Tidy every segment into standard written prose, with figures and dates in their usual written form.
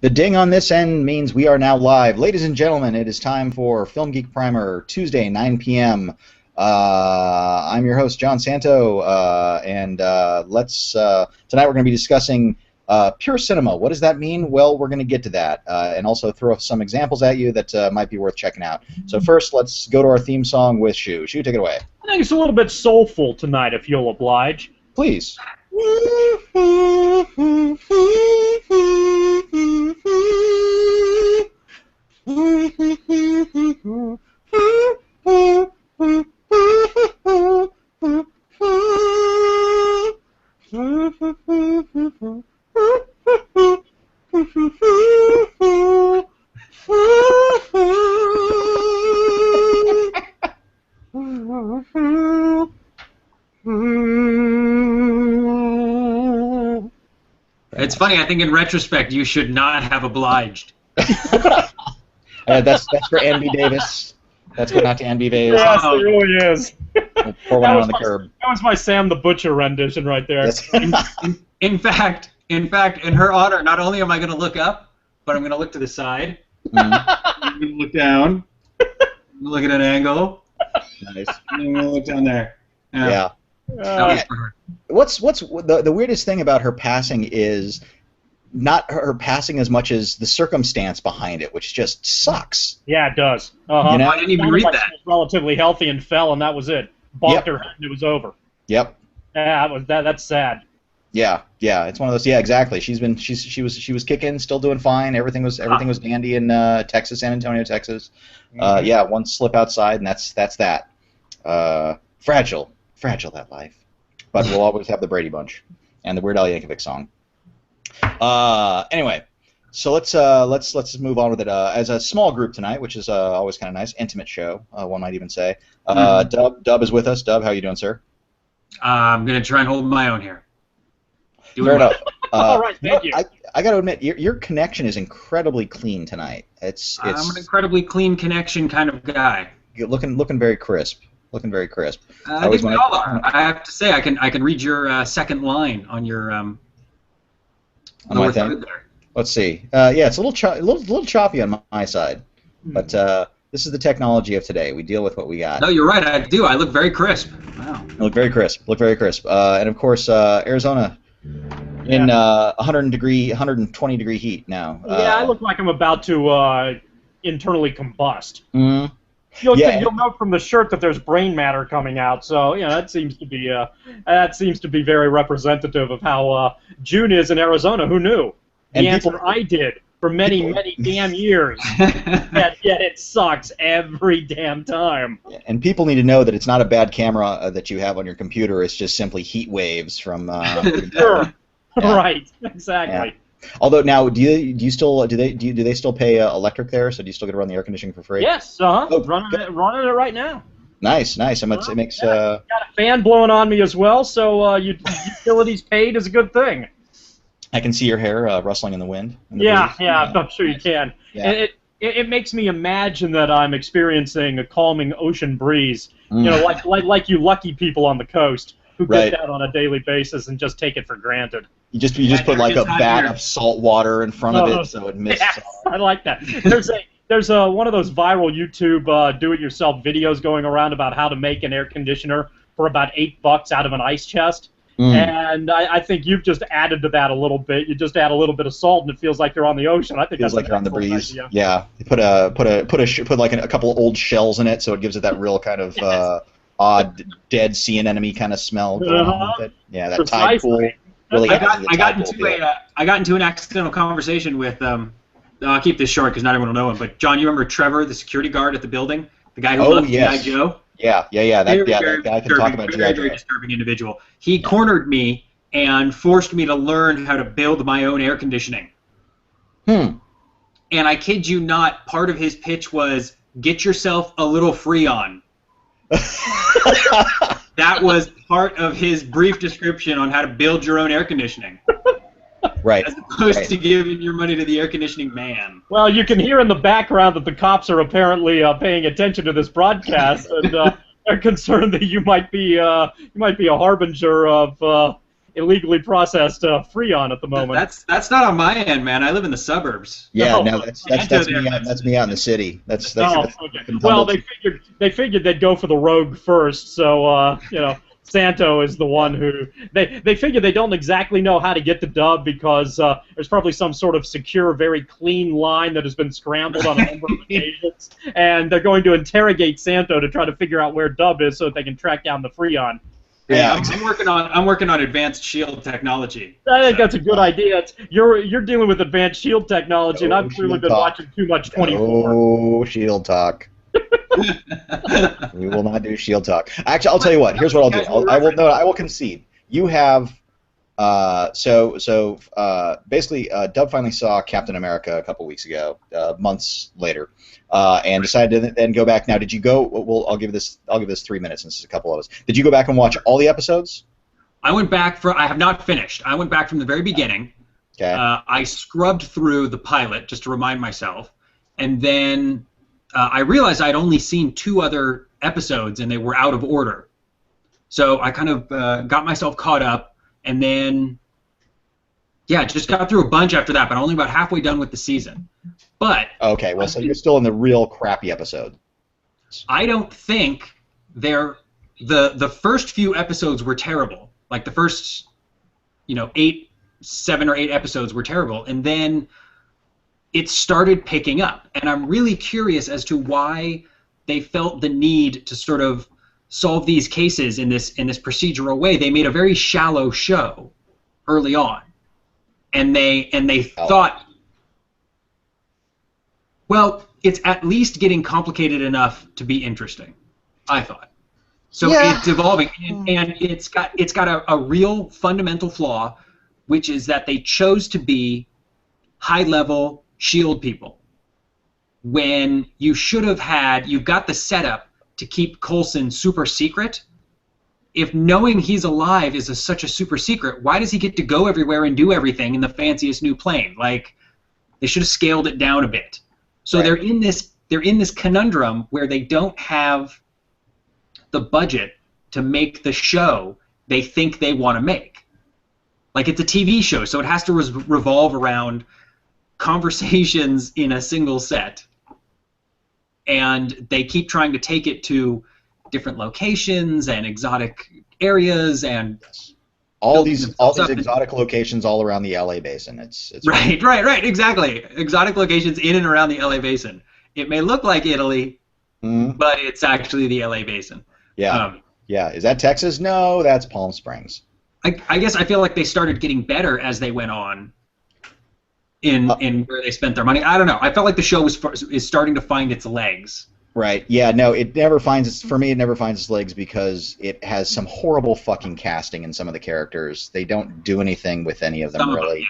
The ding on this end means we are now live. Ladies and gentlemen, it is time for Film Geek Primer, Tuesday, 9 p.m. I'm your host, John Santo, and tonight we're going to be discussing pure cinema. What does that mean? Well, we're going to get to that, and also throw some examples at you that might be worth checking out. So first, let's go to our theme song with Shu. Shu, take it away. I think it's a little bit soulful tonight, if you'll oblige. Please. It's funny, I think in retrospect you should not have obliged. That's for Andy Davis. That's going out to Andy Davis. Yes, it really is. We'll pour one on the curb. That was my Sam the Butcher rendition right there. In fact, in her honor, not only am I going to look up, but I'm going to look to the side. I'm going to look down. I'm going to look at an angle. Nice. And I'm going to look down there. Yeah. What's the weirdest thing about her passing is not her passing as much as the circumstance behind it, which just sucks. Yeah, it does. Uh-huh. You know, I didn't even read that. She was relatively healthy and fell, and that was it. Bonked her head, and it was over. Yep. Yeah, that's sad. Yeah, it's one of those. Yeah, exactly. She was kicking, still doing fine. Everything was dandy in Texas, San Antonio, Texas. Yeah, one slip outside, and that's that. Fragile that life. But we'll always have the Brady Bunch and the Weird Al Yankovic song. Anyway, so let's move on with it. As a small group tonight, which is always kind of nice, intimate show, one might even say. Dub is with us. Dub, how you doing, sir? I'm gonna try and hold my own here. Fair enough. All right, thank you. I got to admit, your connection is incredibly clean tonight. I'm an incredibly clean connection kind of guy. Looking very crisp. Looking very crisp. I think we all are. I have to say, I can read your second line on your on my thing. There. Let's see. Yeah, it's a little choppy on my side, but this is the technology of today. We deal with what we got. No, you're right. I do. I look very crisp. Wow. I look very crisp. And of course, Arizona in 120 degree heat now. Yeah, I look like I'm about to internally combust. Mm-hmm. You'll note from the shirt that there's brain matter coming out, so that seems to be very representative of how June is in Arizona. Who knew? The answer I did for many damn years. Yet it sucks every damn time. And people need to know that it's not a bad camera that you have on your computer. It's just simply heat waves from. Sure. Yeah. Right. Exactly. Yeah. Although now, do they still pay electric there? So do you still get to run the air conditioning for free? Yes, running it right now. Nice. It makes. Got a fan blowing on me as well, so utilities paid is a good thing. I can see your hair rustling in the wind. I'm sure you can. Yeah. And it makes me imagine that I'm experiencing a calming ocean breeze. You know, like you lucky people on the coast who get that on a daily basis and just take it for granted. You just put like a vat of salt water in front of it so it mists. Yes, I like that. There's one of those viral YouTube do-it-yourself videos going around about how to make an air conditioner for about $8 out of an ice chest. And I think you've just added to that a little bit. You just add a little bit of salt, and it feels like you're on the ocean. I think feels like you're on the breeze. Idea. Yeah, you put like a couple of old shells in it, so it gives it that real kind of odd dead sea anemone kind of smell going on with it. Yeah, that tide pool. Really I got into an accidental conversation with I'll keep this short because not everyone will know him. But John, you remember Trevor, the security guard at the building, the guy who left G.I. Joe? Yeah. That guy can talk about G.I. Joe. Very disturbing individual. He cornered me and forced me to learn how to build my own air conditioning. And I kid you not, part of his pitch was get yourself a little Freon. That was part of his brief description on how to build your own air conditioning. Right. As opposed to giving your money to the air conditioning man. Well, you can hear in the background that the cops are apparently paying attention to this broadcast, and they're concerned that you might be a harbinger of illegally processed Freon at the moment. That's not on my end, man. I live in the suburbs. Yeah, No, no, that's me. That's me out in the city. That's Oh, okay. Well, they figured they'd go for the rogue first, so Santo is the one who they figure they don't exactly know how to get the dub because there's probably some sort of secure, very clean line that has been scrambled on a number of occasions, and they're going to interrogate Santo to try to figure out where dub is so that they can track down the Freon. Yeah, I'm working on advanced shield technology. I think that's a good idea. You're dealing with advanced shield technology, and I've clearly been watching too much 24. Oh, shield talk. We will not do shield talk. Actually, I'll tell you what. Here's what I'll do. I will concede. You have basically, Dub finally saw Captain America a couple weeks ago, months later, and decided to then go back. Now, did you go? Well, I'll give this 3 minutes since it's a couple of us. Did you go back and watch all the episodes? I went back I have not finished. I went back from the very beginning. Okay. I scrubbed through the pilot just to remind myself, and then I realized I'd only seen 2 other episodes, and they were out of order. So I kind of got myself caught up, and then, yeah, just got through a bunch after that, but only about halfway done with the season. But okay, well, so you're still in the real crappy episode. I don't think the first few episodes were terrible. Like the first, 7 or 8 episodes were terrible, and then it started picking up, and I'm really curious as to why they felt the need to sort of solve these cases in this procedural way. They made a very shallow show early on, and they thought, well, it's at least getting complicated enough to be interesting, I thought. So yeah. It's evolving, and it's got a real fundamental flaw, which is that they chose to be high-level SHIELD people when you should have you've got the setup to keep Coulson super secret. If knowing he's alive is such a super secret, why does he get to go everywhere and do everything in the fanciest new plane? Like, they should have scaled it down a bit. So right. they're in this conundrum where they don't have the budget to make the show they think they want to make. Like, it's a TV show, so it has to revolve around conversations in a single set, and they keep trying to take it to different locations and exotic areas and all these exotic locations all around the LA basin. It's right, exactly. Exotic locations in and around the LA basin. It may look like Italy, but it's actually the LA basin. Yeah. Yeah. Is that Texas? No, that's Palm Springs. I guess I feel like they started getting better as they went on in where they spent their money. I don't know. I felt like the show is starting to find its legs. Right. Yeah. No, it never finds its. For me, it never finds its legs because it has some horrible fucking casting in some of the characters. They don't do anything with any of them really.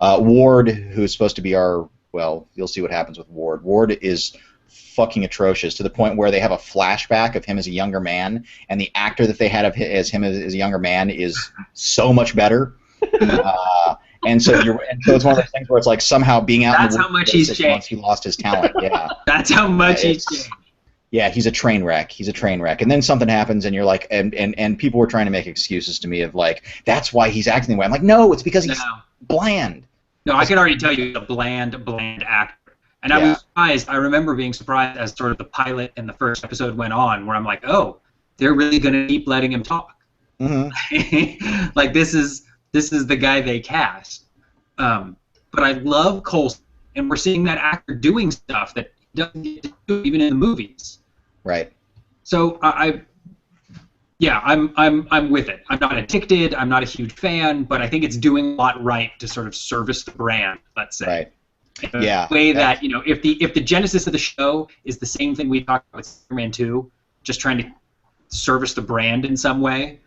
Yeah. Ward, who's supposed to be well, you'll see what happens with Ward. Ward is fucking atrocious to the point where they have a flashback of him as a younger man, and the actor that they had of him as a younger man is so much better. And so it's one of those things where it's like somehow being out in the world for 6 months, he lost his talent. Yeah. That's how much he's changed. Yeah, he's a train wreck. He's a train wreck. And then something happens, and you're like, and people were trying to make excuses to me of like, that's why he's acting the way. I'm like, no, it's because he's bland. No, I can already tell you, the bland actor. And I was surprised. I remember being surprised as sort of the pilot and the first episode went on, where I'm like, oh, they're really going to keep letting him talk. Mm-hmm. Like this is the guy they cast. But I love Coulson, and we're seeing that actor doing stuff that he doesn't get to do even in the movies. Right. So I'm with it. I'm not addicted. I'm not a huge fan, but I think it's doing a lot right to sort of service the brand. Let's say. Right. In a way that if the genesis of the show is the same thing we talked about with Superman 2, just trying to service the brand in some way,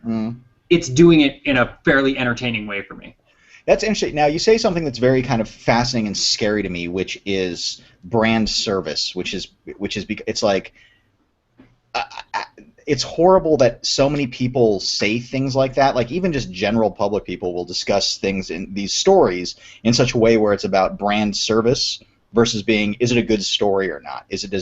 it's doing it in a fairly entertaining way for me. That's interesting. Now, you say something that's very kind of fascinating and scary to me, which is brand service, which is it's like it's horrible that so many people say things like that. Like even just general public people will discuss things in these stories in such a way where it's about brand service versus being, is it a good story or not? Is it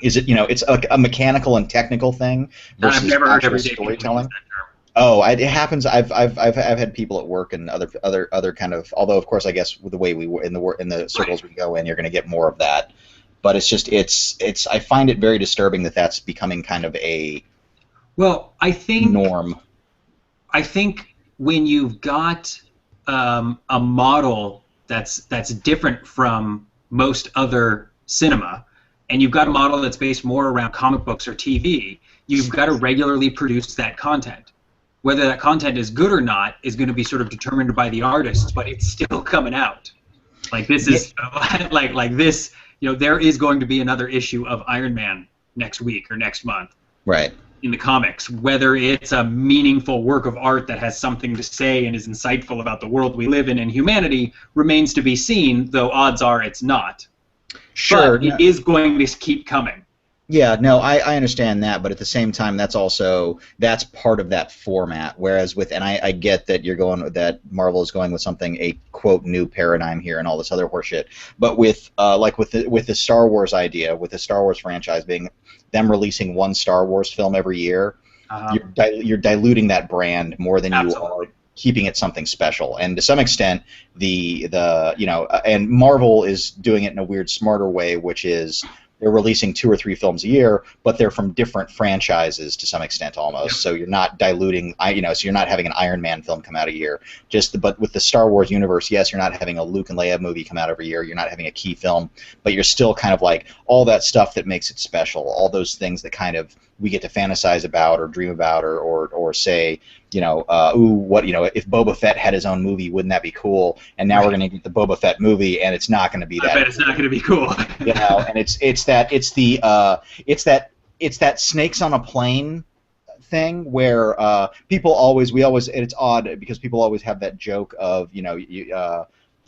it's a mechanical and technical thing versus I've never heard actual storytelling? It happens. I've had people at work and other kind of. Although of course I guess with the way we in the circles we go in, you're going to get more of that. But it's just it's. I find it very disturbing that that's becoming kind of a I think norm. I think when you've got a model that's different from most other cinema, and you've got a model that's based more around comic books or TV, you've got to regularly produce that content. Whether that content is good or not is going to be sort of determined by the artists, but it's still coming out. Like this is like this. There is going to be another issue of Iron Man next week or next month. Right. In the comics, whether it's a meaningful work of art that has something to say and is insightful about the world we live in and humanity remains to be seen, though odds are it's not. Sure. But it is going to keep coming. Yeah, no, I understand that, but at the same time, that's part of that format. Whereas and I get that that Marvel is going with something, a quote new paradigm here and all this other horseshit. But with with the Star Wars idea, with the Star Wars franchise being them releasing one Star Wars film every year, you're diluting that brand more than you are keeping it something special. And to some extent, and Marvel is doing it in a weird, smarter way, which is they're releasing 2 or 3 films a year, but they're from different franchises to some extent almost. Yep. So you're not diluting, so you're not having an Iron Man film come out a year. But with the Star Wars universe, yes, you're not having a Luke and Leia movie come out every year. You're not having a key film, but you're still kind of like all that stuff that makes it special, all those things that kind of we get to fantasize about or dream about or say, if Boba Fett had his own movie, wouldn't that be cool? And now we're going to get the Boba Fett movie, and it's not going to be that. I bet it's not going to be cool. And it's that snakes on a plane thing where people always and it's odd because people always have that joke of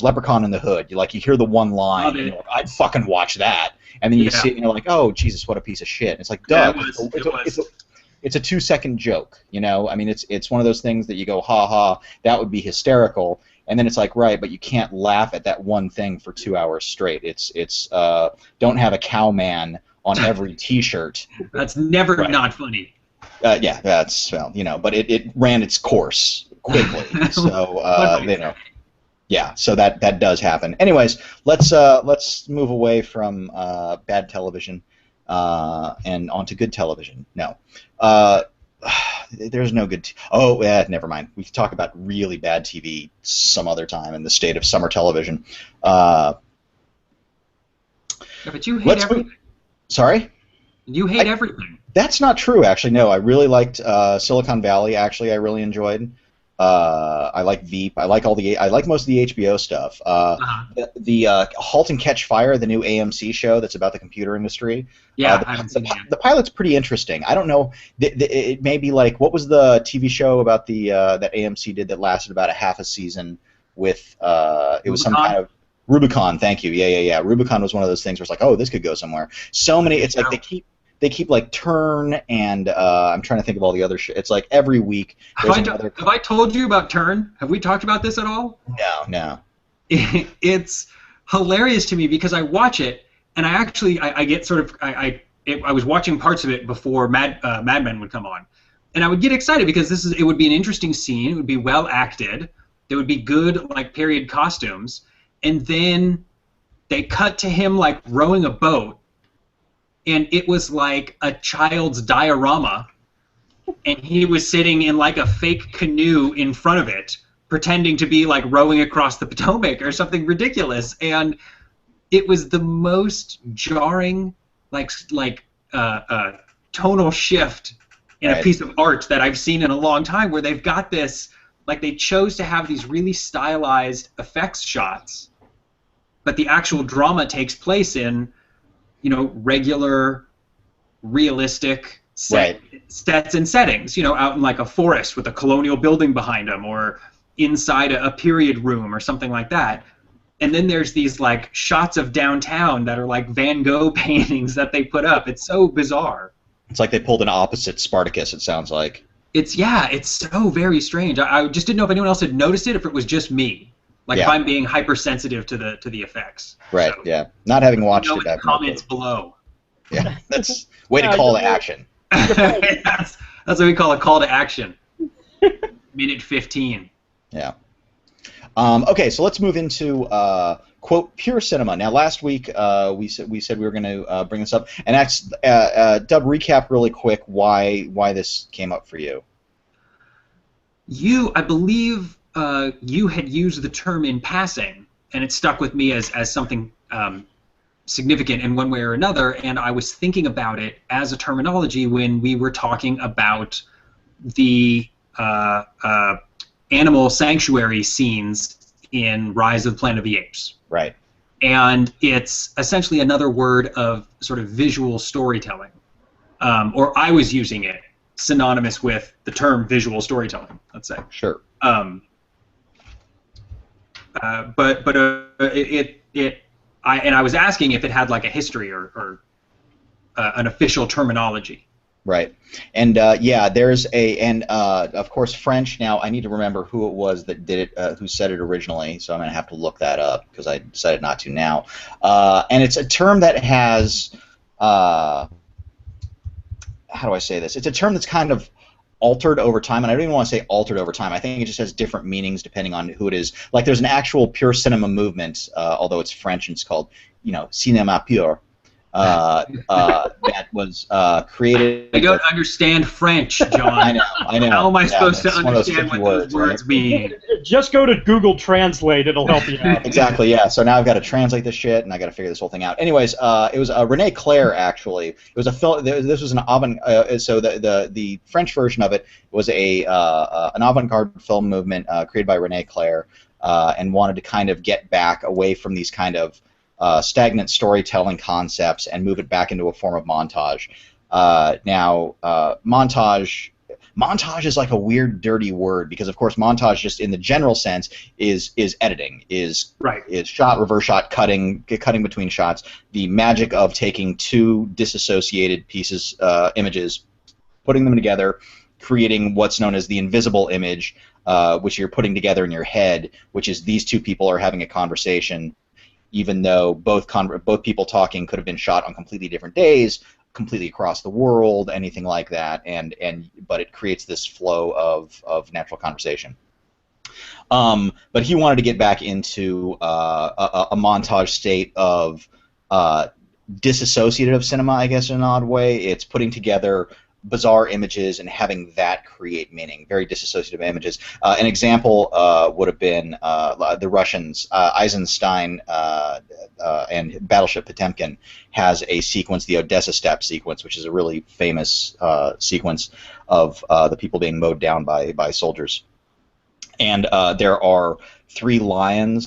Leprechaun in the Hood. You hear the one line, and you're like, I'd fucking watch that, and then you see it, and you're like, oh Jesus, what a piece of shit. And it's like, duh, it's a 2-second joke, I mean, it's one of those things that you go, ha ha, that would be hysterical, and then it's like, right, but you can't laugh at that one thing for 2 hours straight. It's don't have a cowman on every T-shirt. That's never not funny. Yeah, that's but it ran its course quickly, so yeah, so that does happen. Anyways, let's move away from bad television and onto good television. No, there's no good. Never mind. We can talk about really bad TV some other time in the state of summer television. Yeah, but you hate everything. Sorry? You hate everything. That's not true, actually. No, I really liked Silicon Valley. Actually, I really enjoyed. I like Veep. I like most of the HBO stuff. The Halt and Catch Fire, the new AMC show that's about the computer industry. Yeah, I haven't seen it. The pilot's pretty interesting. I don't know. It may be like, what was the TV show about that AMC did that lasted about a half a season with it was some kind of Rubicon. Thank you. Yeah. Rubicon was one of those things where it's like, oh, this could go somewhere. So many. It's like they keep like Turn and I'm trying to think of all the other shit. It's like every week. Have I told you about Turn? Have we talked about this at all? No. It's hilarious to me because I watch it and I get sort of I was watching parts of it before Mad Men would come on, and I would get excited because it would be an interesting scene. It would be well acted. There would be good like period costumes, and then they cut to him like rowing a boat. And it was like a child's diorama, and he was sitting in like a fake canoe in front of it, pretending to be like rowing across the Potomac or something ridiculous. And it was the most jarring, tonal shift in a piece of art that I've seen in a long time. Where they've got this, like they chose to have these really stylized effects shots, but the actual drama takes place in regular, realistic sets and settings, out in like a forest with a colonial building behind them or inside a period room or something like that. And then there's these like shots of downtown that are like Van Gogh paintings that they put up. It's so bizarre. It's like they pulled an opposite Spartacus, it sounds like. It's so very strange. I just didn't know if anyone else had noticed it, if it was just me. If I'm being hypersensitive to the effects. Right. So, yeah. Not having watched it. That comments below. Yeah. That's way to call to action. That's what we call a call to action. minute 15. Yeah. Okay, so let's move into quote pure cinema. Now, last week we said we were going to bring this up, and that's Dub, recap really quick why this came up for you. I believe you had used the term in passing, and it stuck with me as something significant in one way or another, and I was thinking about it as a terminology when we were talking about the animal sanctuary scenes in Rise of the Planet of the Apes. Right. And it's essentially another word of sort of visual storytelling. Or I was using it synonymous with the term visual storytelling, let's say. Sure. I was asking if it had like a history or an official terminology. Right, and yeah, there's of course French. Now I need to remember who it was that did it, who said it originally. So I'm gonna have to look that up because I decided not to now. And it's a term that has, how do I say this? It's a term that's kind of altered over time, and I don't even want to say altered over time. I think it just has different meanings depending on who it is. Like there's an actual pure cinema movement, although it's French and it's called, cinéma pur. That was created. I don't understand French, John. I know. How am I supposed to understand what those words mean? Just go to Google Translate; it'll help you out. Exactly. Yeah. So now I've got to translate this shit, and I got to figure this whole thing out. Anyways, it was René Clair actually. It was a film. This was an so the French version of it was an avant-garde film movement created by René Clair, and wanted to kind of get back away from these kind of stagnant storytelling concepts and move it back into a form of montage. Montage is like a weird, dirty word because, of course, montage, just in the general sense, is editing, is shot, reverse shot, cutting between shots. The magic of taking two disassociated pieces, images, putting them together, creating what's known as the invisible image, which you're putting together in your head, which is these two people are having a conversation, even though both people talking could have been shot on completely different days, completely across the world, anything like that, but it creates this flow of natural conversation. But he wanted to get back into a montage state of disassociative cinema, I guess, in an odd way. It's putting together bizarre images and having that create meaning, very dissociative images. An example would have been the Russians, Eisenstein and Battleship Potemkin has a sequence, the Odessa Steppe sequence, which is a really famous sequence of the people being mowed down by soldiers. And there are 3 lion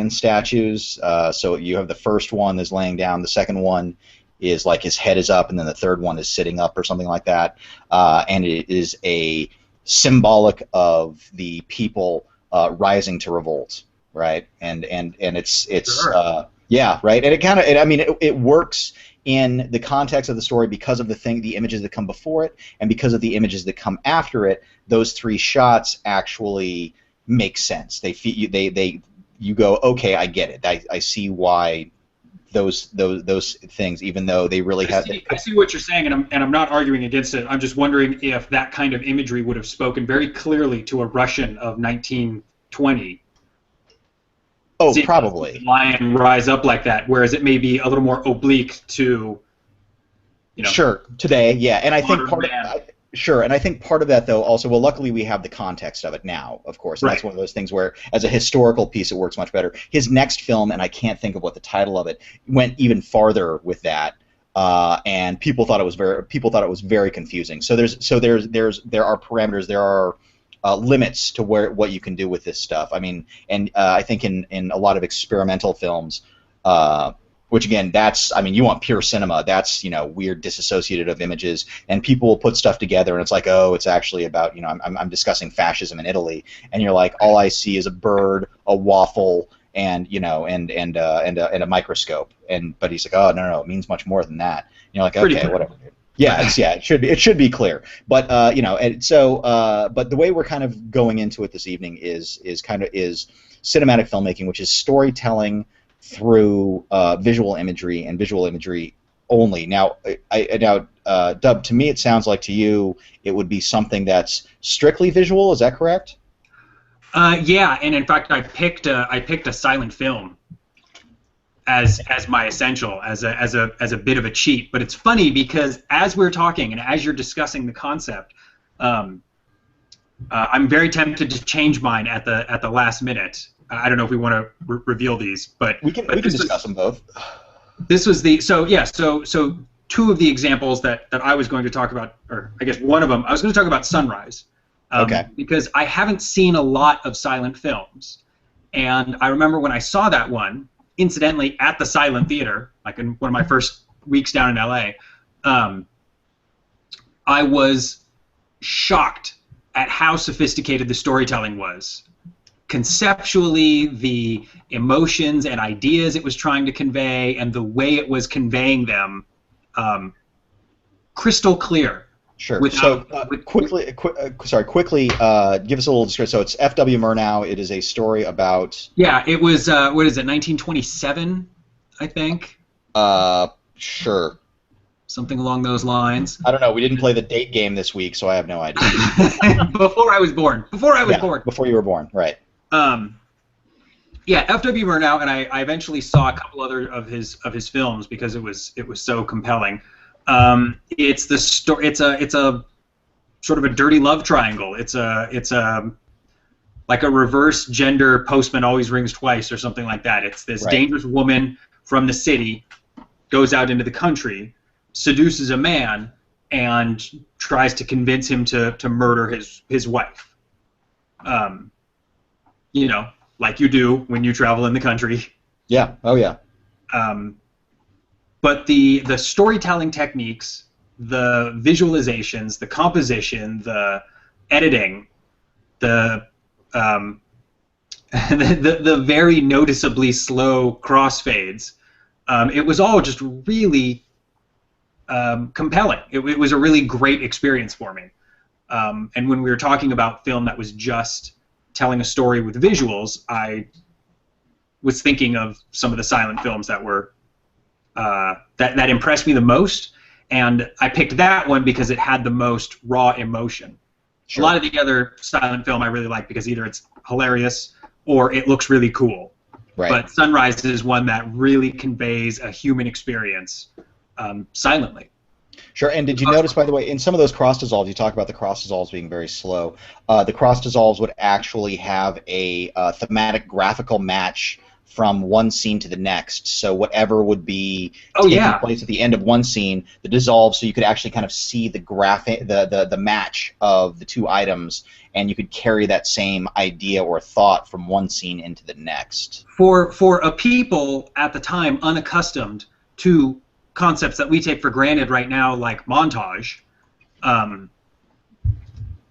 statues. So you have the first one that's laying down, the second one is like his head is up, and then the third one is sitting up or something like that. And it is a symbolic of the people rising to revolt, right? And it's Sure. Yeah, right. And it works in the context of the story because of the images that come before it, and because of the images that come after it. Those 3 shots actually make sense. You go, okay, I get it. I see why those things, even though they really have. I see what you're saying, and I'm not arguing against it. I'm just wondering if that kind of imagery would have spoken very clearly to a Russian of 1920. Oh, probably. The lion rise up like that, whereas it may be a little more oblique to, Sure, today, yeah, and I think part of that, though, also, well, luckily we have the context of it now, of course, and that's one of those things where, as a historical piece, it works much better. His next film, and I can't think of what the title of it, went even farther with that, and people thought it was very confusing. So there are parameters, there are limits to what you can do with this stuff. I mean, and I think in a lot of experimental films, which again, you want pure cinema. That's weird disassociative images, and people will put stuff together, and it's like, oh, it's actually about I'm discussing fascism in Italy, and you're like, all I see is a bird, a waffle, and a microscope, but he's like, oh no, it means much more than that. And you're like, okay, whatever, dude. Yeah, it should be clear, but but the way we're kind of going into it this evening is cinematic filmmaking, which is storytelling through visual imagery and visual imagery only. Now, Dub, to me it sounds like to you it would be something that's strictly visual. Is that correct? Yeah, and in fact, I picked a silent film as my essential, as a bit of a cheat. But it's funny because as we're talking and as you're discussing the concept, I'm very tempted to change mine at the last minute. I don't know if we want to reveal these, but we can discuss them both. This was so two of the examples that I was going to talk about, or I guess one of them, I was going to talk about Sunrise. Okay. Because I haven't seen a lot of silent films, and I remember when I saw that one, incidentally at the silent theater, like in one of my first weeks down in LA, I was shocked at how sophisticated the storytelling was. Conceptually, the emotions and ideas it was trying to convey, and the way it was conveying them, crystal clear. Sure. Quickly, give us a little description. So it's F.W. Murnau. It is a story about. Yeah, it was. What is it? 1927, I think. Sure. Something along those lines. I don't know. We didn't play the date game this week, so I have no idea. Before I was born. Before you were born, right? Yeah, F.W. Murnau, and I eventually saw a couple other of his films because it was so compelling. It's the story. It's a sort of a dirty love triangle. It's a like a reverse gender Postman Always Rings Twice or something like that. It's this dangerous woman from the city goes out into the country, seduces a man, and tries to convince him to murder his wife. You know, like you do when you travel in the country. Yeah. Oh yeah. But the storytelling techniques, the visualizations, the composition, the editing, the the very noticeably slow crossfades, it was all just really compelling. It was a really great experience for me. And when we were talking about film that was just telling a story with visuals, I was thinking of some of the silent films that were that impressed me the most, and I picked that one because it had the most raw emotion. Sure. A lot of the other silent film I really like because either it's hilarious or it looks really cool. Right. But Sunrise is one that really conveys a human experience silently. Sure, and did you notice, by the way, in some of those cross dissolves, you talk about the cross dissolves being very slow. The cross dissolves would actually have a thematic graphical match from one scene to the next. So whatever would be taking place at the end of one scene, the dissolve, so you could actually kind of see the graphic, the match of the two items, and you could carry that same idea or thought from one scene into the next. For a people at the time unaccustomed to concepts that we take for granted right now, like montage,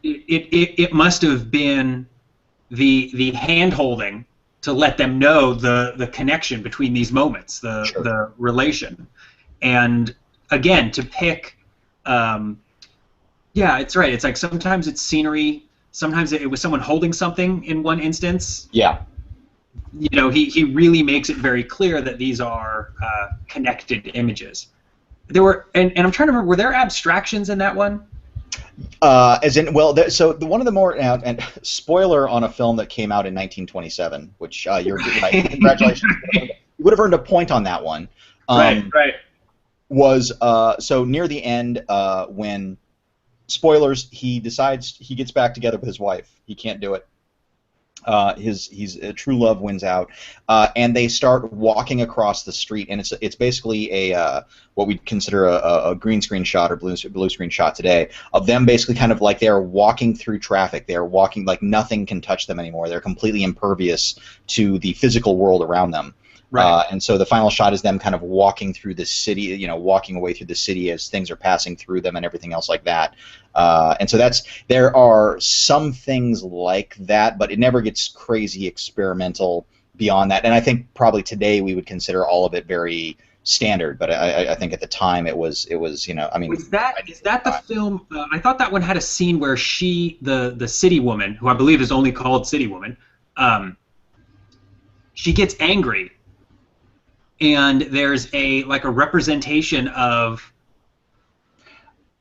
it must have been the hand-holding to let them know the connection between these moments, the relation. And again, to pick, yeah, it's right. It's like sometimes it's scenery, sometimes it was someone holding something in one instance. Yeah. You know, he really makes it very clear that these are connected images. There were, and I'm trying to remember, were there abstractions in that one? As in, well, so one of the more, and spoiler on a film that came out in 1927, which you're right, congratulations. You would have earned a point on that one. Right. Was so near the end when, spoilers, he decides he gets back together with his wife. He can't do it. His true love wins out, and they start walking across the street, and it's basically a what we'd consider a green screen shot or blue screen shot today of them basically kind of like they're walking through traffic. They're walking like nothing can touch them anymore. They're completely impervious to the physical world around them. Right. And so the final shot is them kind of walking through the city, you know, walking away through the city as things are passing through them and everything else like that. And so there are some things like that, but it never gets crazy experimental beyond that. And I think probably today we would consider all of it very standard, but I think at the time it was you know, I mean. Is that the film? I thought that one had a scene where she, the city woman, who I believe is only called City Woman, she gets angry. And there's a representation of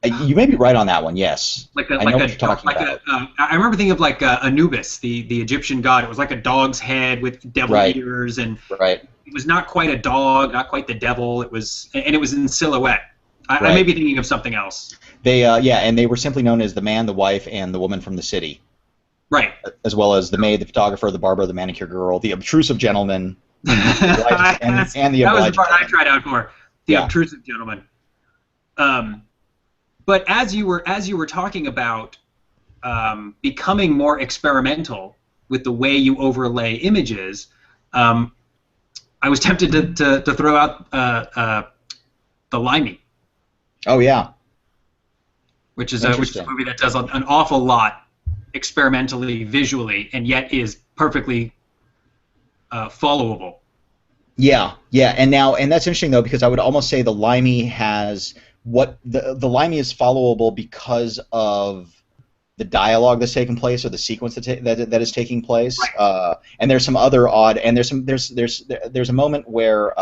You may be right on that one. Yes, I know what you're talking about. I remember thinking of like Anubis, the Egyptian god. It was like a dog's head with devil ears, and it was not quite a dog, not quite the devil. It was in silhouette. I may be thinking of something else. And they were simply known as the man, the wife, and the woman from the city. Right. As well as the maid, the photographer, the barber, the manicure girl, the obtrusive gentleman, and the that was the part I tried out for. The obtrusive gentleman. But as you were talking about becoming more experimental with the way you overlay images, I was tempted to throw out the Limey. Oh yeah. Which is a movie that does an awful lot experimentally, visually, and yet is perfectly followable. Yeah, and that's interesting though, because I would almost say the Limey has the Limey is followable because of the dialogue that's taking place, or the sequence that is taking place. Right. And there's some other odd, and there's a moment where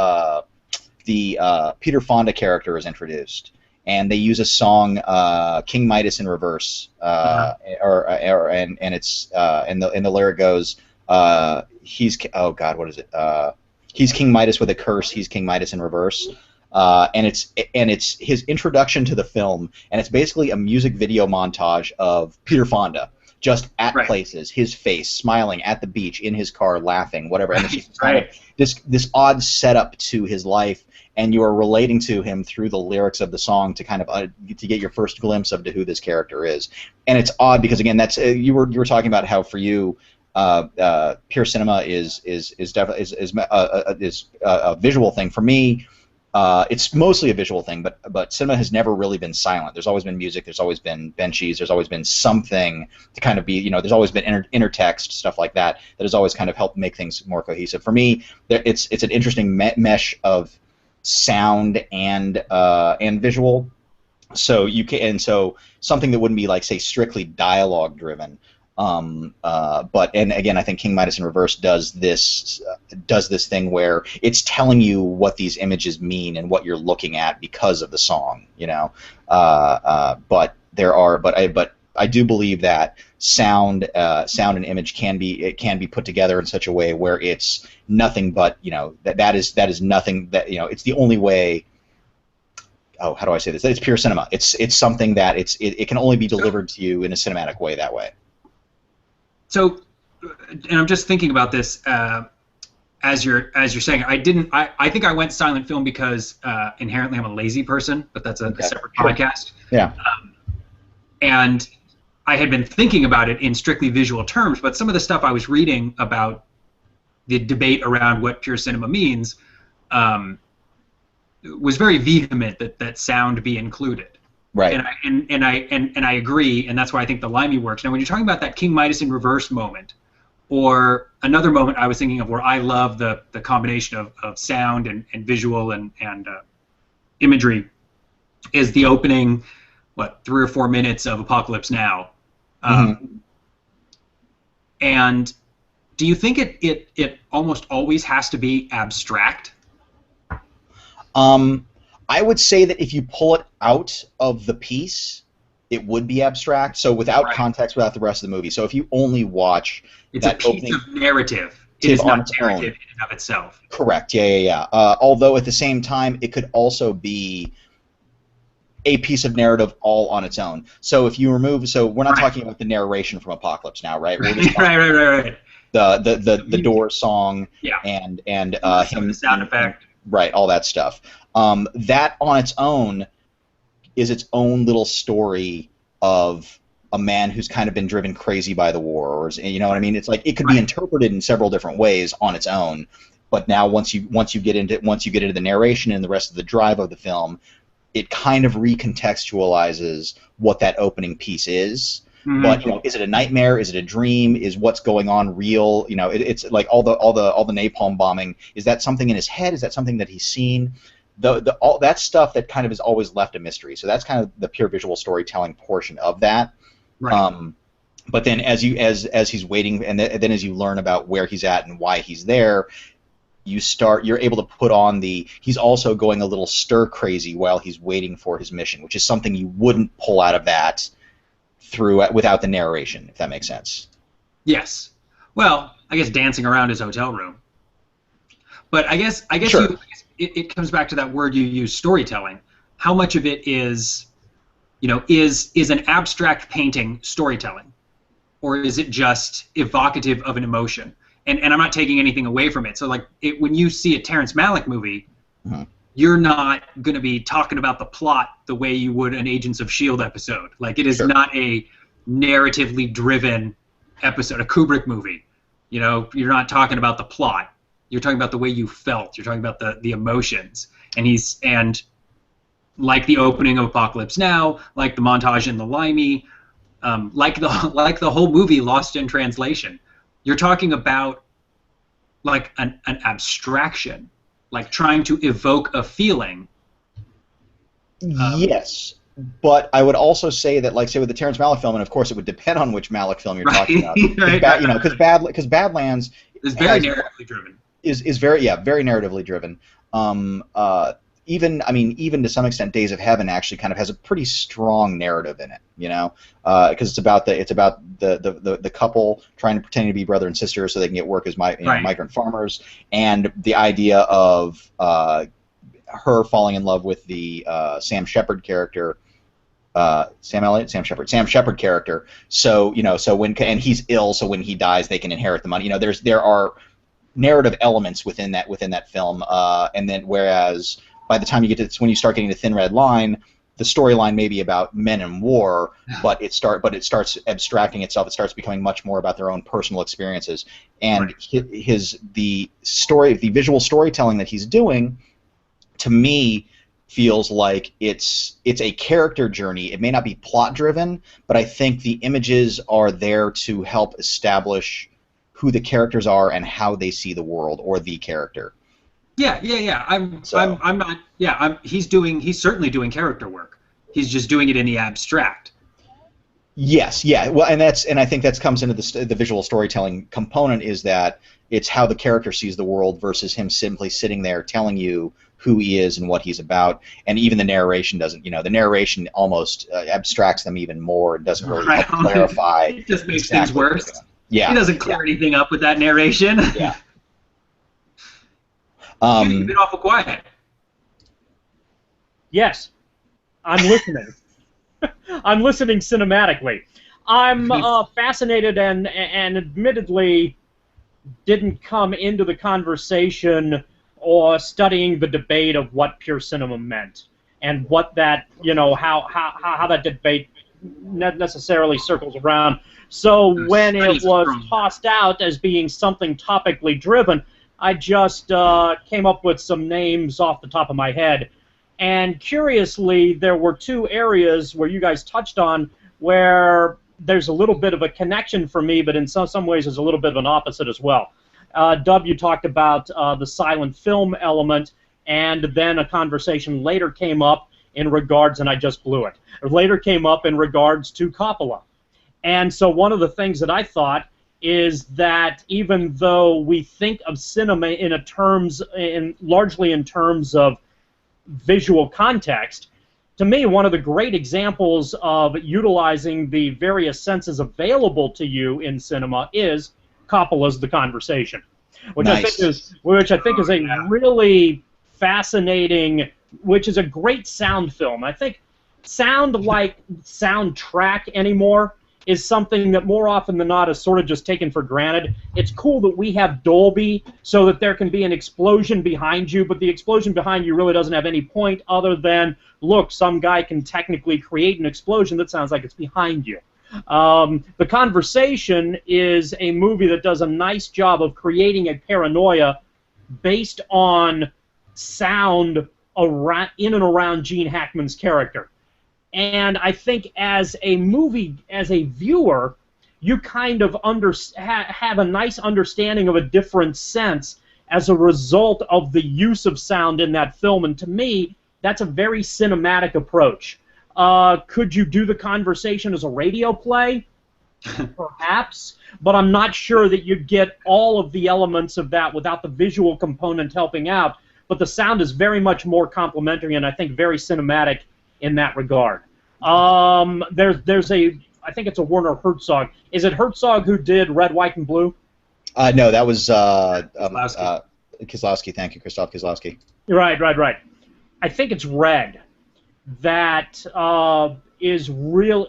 the Peter Fonda character is introduced, and they use a song, King Midas in reverse, and the lyric goes, he's King Midas with a curse, he's King Midas in reverse. And it's his introduction to the film, and it's basically a music video montage of Peter Fonda just at places, his face, smiling at the beach, in his car, laughing, whatever. And it's just kind of this odd setup to his life, and you are relating to him through the lyrics of the song to kind of to get your first glimpse of who this character is. And it's odd because, again, that's you were talking about how for you pure cinema is a visual thing. For me, it's mostly a visual thing, but cinema has never really been silent. There's always been music. There's always been benchies. There's always been something to kind of be, there's always been intertext, stuff like that has always kind of helped make things more cohesive. For me, it's an interesting mesh of sound and visual. So so something that wouldn't be like, say, strictly dialogue driven. But again, I think King Midas in Reverse does this thing where it's telling you what these images mean and what you're looking at because of the song, but I do believe that sound and image can be put together in such a way where it's nothing but that is nothing that it's the only way. Oh, how do I say this? It's pure cinema. It's something that it can only be delivered to you in a cinematic way that way. So, and I'm just thinking about this as you're saying. I think I went silent film because inherently I'm a lazy person, but that's a separate podcast. Yeah. And I had been thinking about it in strictly visual terms, but some of the stuff I was reading about the debate around what pure cinema means was very vehement that sound be included. Right. And I agree, and that's why I think the Limey works. Now, when you're talking about that King Midas in reverse moment, or another moment I was thinking of where I love the combination of sound and visual and imagery, is the opening, 3 or 4 minutes of Apocalypse Now. And do you think it almost always has to be abstract? I would say that if you pull it out of the piece, it would be abstract. So without context, without the rest of the movie. So if you only watch that piece opening of narrative, it is not narrative in and of itself. Correct. Yeah. Although at the same time, it could also be a piece of narrative all on its own. So if you remove, we're not talking about the narration from Apocalypse Now, right? We're just right. The Doors song, and him, the sound effect. Right, all that stuff. That on its own is its own little story of a man who's kind of been driven crazy by the war, or you know what I mean? It's like it could be interpreted in several different ways on its own. But now once you get into the narration and the rest of the drive of the film, it kind of recontextualizes what that opening piece is. But is it a nightmare? Is it a dream? Is what's going on real? It's like all the napalm bombing. Is that something in his head? Is that something that he's seen? All that stuff that kind of is always left a mystery. So that's kind of the pure visual storytelling portion of that. Right. But then as he's waiting, and then as you learn about where he's at and why he's there, you're able to put on he's also going a little stir crazy while he's waiting for his mission, which is something you wouldn't pull out of that without the narration, if that makes sense. Yes. Well, I guess dancing around his hotel room. But I guess Sure. It comes back to that word you use, storytelling. How much of it is an abstract painting storytelling, or is it just evocative of an emotion? And I'm not taking anything away from it. So like when you see a Terrence Malick movie, Mm-hmm. you're not going to be talking about the plot the way you would an Agents of S.H.I.E.L.D. episode. Like it is Sure. not a narratively driven episode, a Kubrick movie. You're not talking about the plot. You're talking about the way you felt. You're talking about the emotions. And like the opening of Apocalypse Now, like the montage in The Limey, like the whole movie Lost in Translation. You're talking about like an abstraction, like trying to evoke a feeling. Yes, but I would also say that, like, say with the Terrence Malick film, and of course it would depend on which Malick film you're talking about. Because Badlands is very narratively driven. Is very narratively driven. Even to some extent, Days of Heaven actually kind of has a pretty strong narrative in it, because it's about the couple trying to pretend to be brother and sister so they can get work as migrant farmers, and the idea of her falling in love with the Sam Shepard character. Sam Shepard character. So and he's ill, so when he dies, they can inherit the money. There are narrative elements within that film, and then whereas by the time you get to when you start getting to Thin Red Line, the storyline may be about men and war, but it starts abstracting itself. It starts becoming much more about their own personal experiences, and the visual storytelling that he's doing, to me, feels like it's a character journey. It may not be plot driven, but I think the images are there to help establish who the characters are and how they see the world or the character. Yeah. He's certainly doing character work. He's just doing it in the abstract. Yes, yeah. Well, and I think that comes into the visual storytelling component, is that it's how the character sees the world versus him simply sitting there telling you who he is and what he's about. And even the narration doesn't. The narration almost abstracts them even more and doesn't really help clarify. It just makes things worse. Yeah. He doesn't clear anything up with that narration. Yeah. You've been awful quiet. Yes, I'm listening. I'm listening cinematically. I'm fascinated and admittedly didn't come into the conversation or studying the debate of what pure cinema meant and what that, how that debate necessarily circles around. So when it was tossed out as being something topically driven, I just came up with some names off the top of my head. And curiously, there were two areas where you guys touched on where there's a little bit of a connection for me, but in some ways there's a little bit of an opposite as well. Dub, you talked about the silent film element, and then a conversation later came up in regards, and I just blew it, later came up in regards to Coppola. And so one of the things that I thought is that even though we think of cinema largely in terms of visual context, to me, one of the great examples of utilizing the various senses available to you in cinema is Coppola's The Conversation, which I think is a really fascinating, which is a great sound film. I think sound like soundtrack anymore is something that more often than not is sort of just taken for granted. It's cool that we have Dolby so that there can be an explosion behind you, but the explosion behind you really doesn't have any point other than, look, some guy can technically create an explosion that sounds like it's behind you. The Conversation is a movie that does a nice job of creating a paranoia based on sound in and around Gene Hackman's character. And I think as a viewer, you kind of have a nice understanding of a different sense as a result of the use of sound in that film. And to me, that's a very cinematic approach. Could you do The Conversation as a radio play? perhaps, but I'm not sure that you'd get all of the elements of that without the visual component helping out. But the sound is very much more complementary, and I think very cinematic in that regard. There's a, I think it's a Werner Herzog. Is it Herzog who did Red, White, and Blue? No, that was Kieslowski. Thank you, Krzysztof Kieslowski. Right. I think it's Red. That is one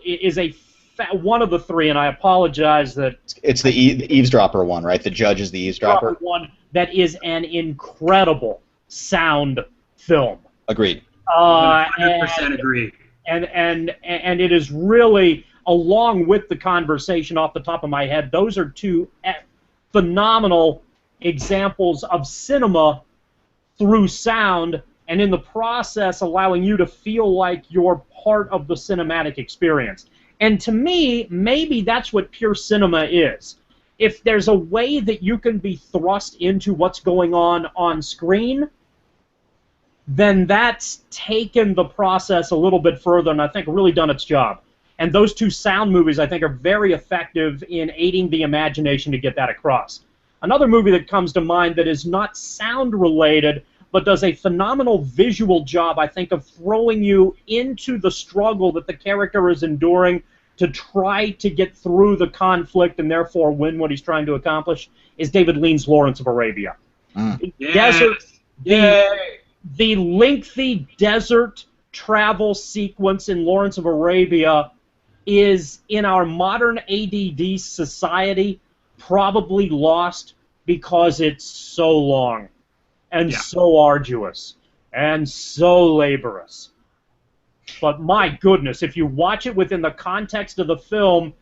of the three, and I apologize that it's the eavesdropper one, right? The judge is the eavesdropper. One that is an incredible sound film. Agreed. 100% agree. And it is really, along with the conversation off the top of my head, those are two phenomenal examples of cinema through sound, and in the process allowing you to feel like you're part of the cinematic experience. And to me, maybe that's what pure cinema is. If there's a way that you can be thrust into what's going on screen, then that's taken the process a little bit further and I think really done its job. And those two sound movies, I think, are very effective in aiding the imagination to get that across. Another movie that comes to mind that is not sound-related, but does a phenomenal visual job, I think, of throwing you into the struggle that the character is enduring to try to get through the conflict and therefore win what he's trying to accomplish, is David Lean's Lawrence of Arabia. The lengthy desert travel sequence in Lawrence of Arabia is, in our modern ADD society, probably lost because it's so long and so arduous and so laborious. But my goodness, if you watch it within the context of the film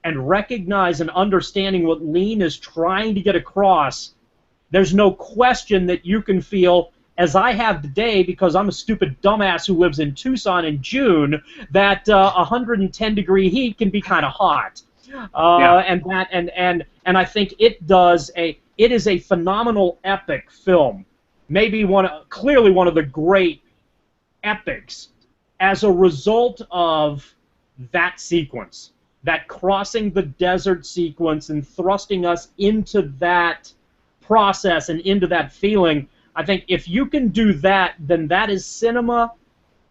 and recognize and understanding what Lean is trying to get across, there's no question that you can feel, as I have today, because I'm a stupid dumbass who lives in Tucson in June, that 110-degree heat can be kind of hot. And I think it is a phenomenal epic film, maybe clearly one of the great epics, as a result of that sequence, that crossing the desert sequence and thrusting us into that process and into that feeling. I think if you can do that, then that is cinema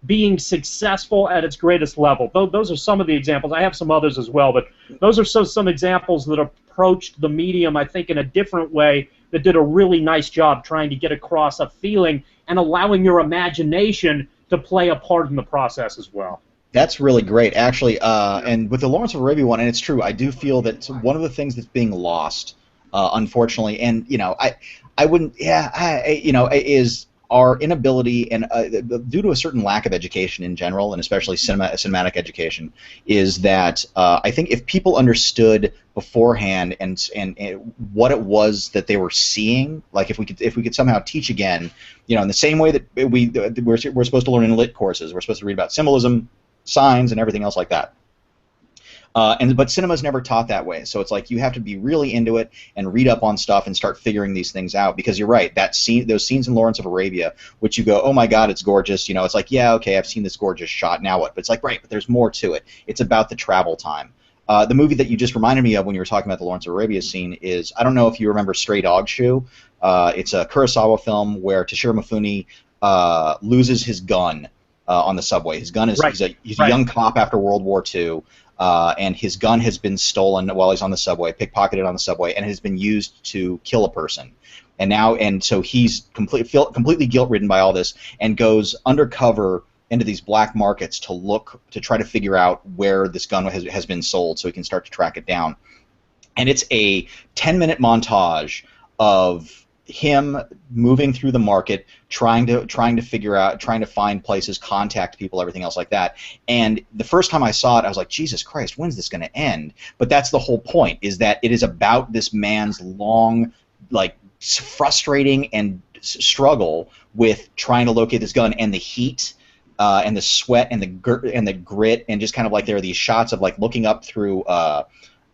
being successful at its greatest level. Those are some of the examples. I have some others as well, but those are some examples that approached the medium, I think, in a different way, that did a really nice job trying to get across a feeling and allowing your imagination to play a part in the process as well. That's really great, actually. And with the Lawrence of Arabia one, and it's true, I do feel that one of the things that's being lost, unfortunately, and I wouldn't, is our inability, and due to a certain lack of education in general, and especially cinematic education, is that I think if people understood beforehand and what it was that they were seeing, like if we could somehow teach again, in the same way that we're supposed to learn in lit courses, we're supposed to read about symbolism, signs, and everything else like that. But cinema's never taught that way, so it's like you have to be really into it and read up on stuff and start figuring these things out, because you're right, those scenes in Lawrence of Arabia, which you go, oh my god, it's gorgeous, it's like, yeah, okay, I've seen this gorgeous shot, now what? But it's like, right, but there's more to it. It's about the travel time. The movie that you just reminded me of when you were talking about the Lawrence of Arabia scene is, I don't know if you remember Stray Dog Shoe. It's a Kurosawa film where Toshiro Mifune loses his gun on the subway. His gun is, he's a young cop after World War II. And his gun has been stolen while he's on the subway, pickpocketed on the subway, and has been used to kill a person. And so he's completely guilt-ridden by all this, and goes undercover into these black markets to try to figure out where this gun has been sold, so he can start to track it down. And it's a 10-minute montage of him moving through the market, trying to figure out, trying to find places, contact people, everything else like that. And the first time I saw it, I was like, Jesus Christ, when's this going to end? But that's the whole point, is that it is about this man's long, frustrating and struggle with trying to locate this gun, and the heat, and the sweat, and the grit, and just kind of like there are these shots of looking up through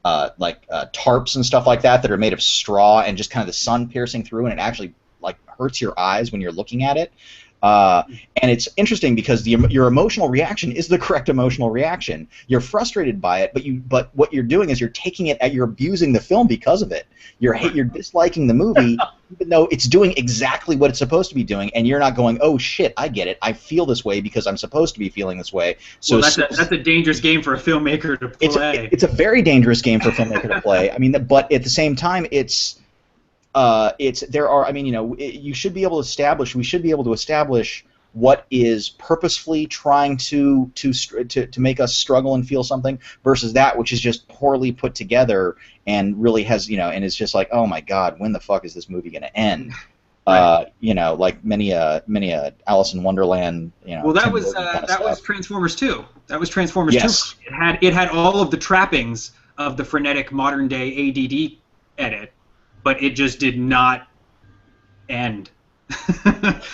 tarps and stuff like that are made of straw, and just kind of the sun piercing through, and it actually hurts your eyes when you're looking at it. And it's interesting because your emotional reaction is the correct emotional reaction. You're frustrated by it, but what you're doing is you're taking it, you're abusing the film because of it. You're disliking the movie, even though it's doing exactly what it's supposed to be doing, and you're not going, oh shit, I get it. I feel this way because I'm supposed to be feeling this way. So well, that's a dangerous game for a filmmaker to play. It's a very dangerous game for a filmmaker to play. I mean, but at the same time, we should be able to establish what is purposefully trying to make us struggle and feel something versus that which is just poorly put together and really has, and it's just like, oh my god, when the fuck is this movie going to end? Right. Like many a Alice in Wonderland, Well, that was Transformers 2. That was Transformers yes. 2. It had all of the trappings of the frenetic modern day ADD edit, but it just did not end.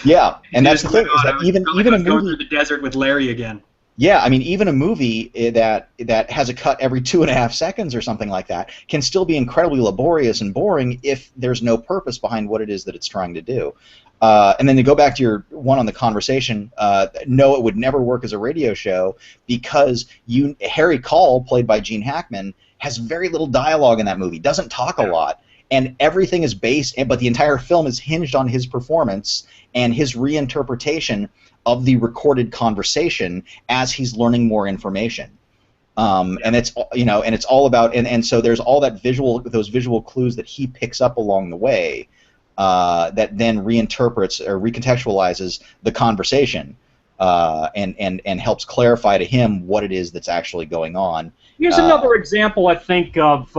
Yeah, and that's the thing. Is that even a movie going through the desert with Larry again. Yeah, I mean, even a movie that has a cut every 2.5 seconds or something like that can still be incredibly laborious and boring if there's no purpose behind what it is that it's trying to do. And then to go back to your one on the conversation, no, it would never work as a radio show because Harry Caul, played by Gene Hackman, has very little dialogue in that movie, doesn't talk a lot. And everything is but the entire film is hinged on his performance and his reinterpretation of the recorded conversation as he's learning more information. And it's all about, and so there's all those visual clues that he picks up along the way that then reinterprets or recontextualizes the conversation and helps clarify to him what it is that's actually going on. Here's another example, I think, of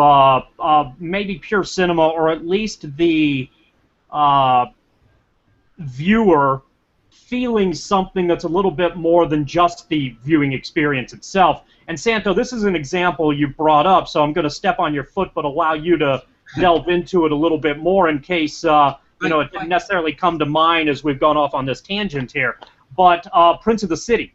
maybe pure cinema, or at least the viewer feeling something that's a little bit more than just the viewing experience itself. And Santo, this is an example you brought up, so I'm going to step on your foot, but allow you to delve into it a little bit more in case it didn't necessarily come to mind as we've gone off on this tangent here. But Prince of the City.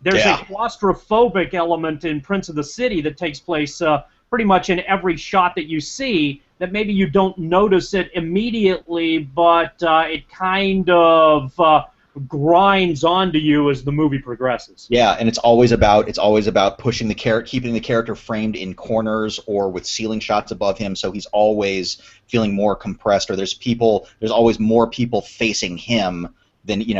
There's a claustrophobic element in Prince of the City that takes place pretty much in every shot that you see, that maybe you don't notice it immediately, but it kind of grinds onto you as the movie progresses. Yeah, and it's always about pushing keeping the character framed in corners or with ceiling shots above him, so he's always feeling more compressed, or there's always more people facing him than and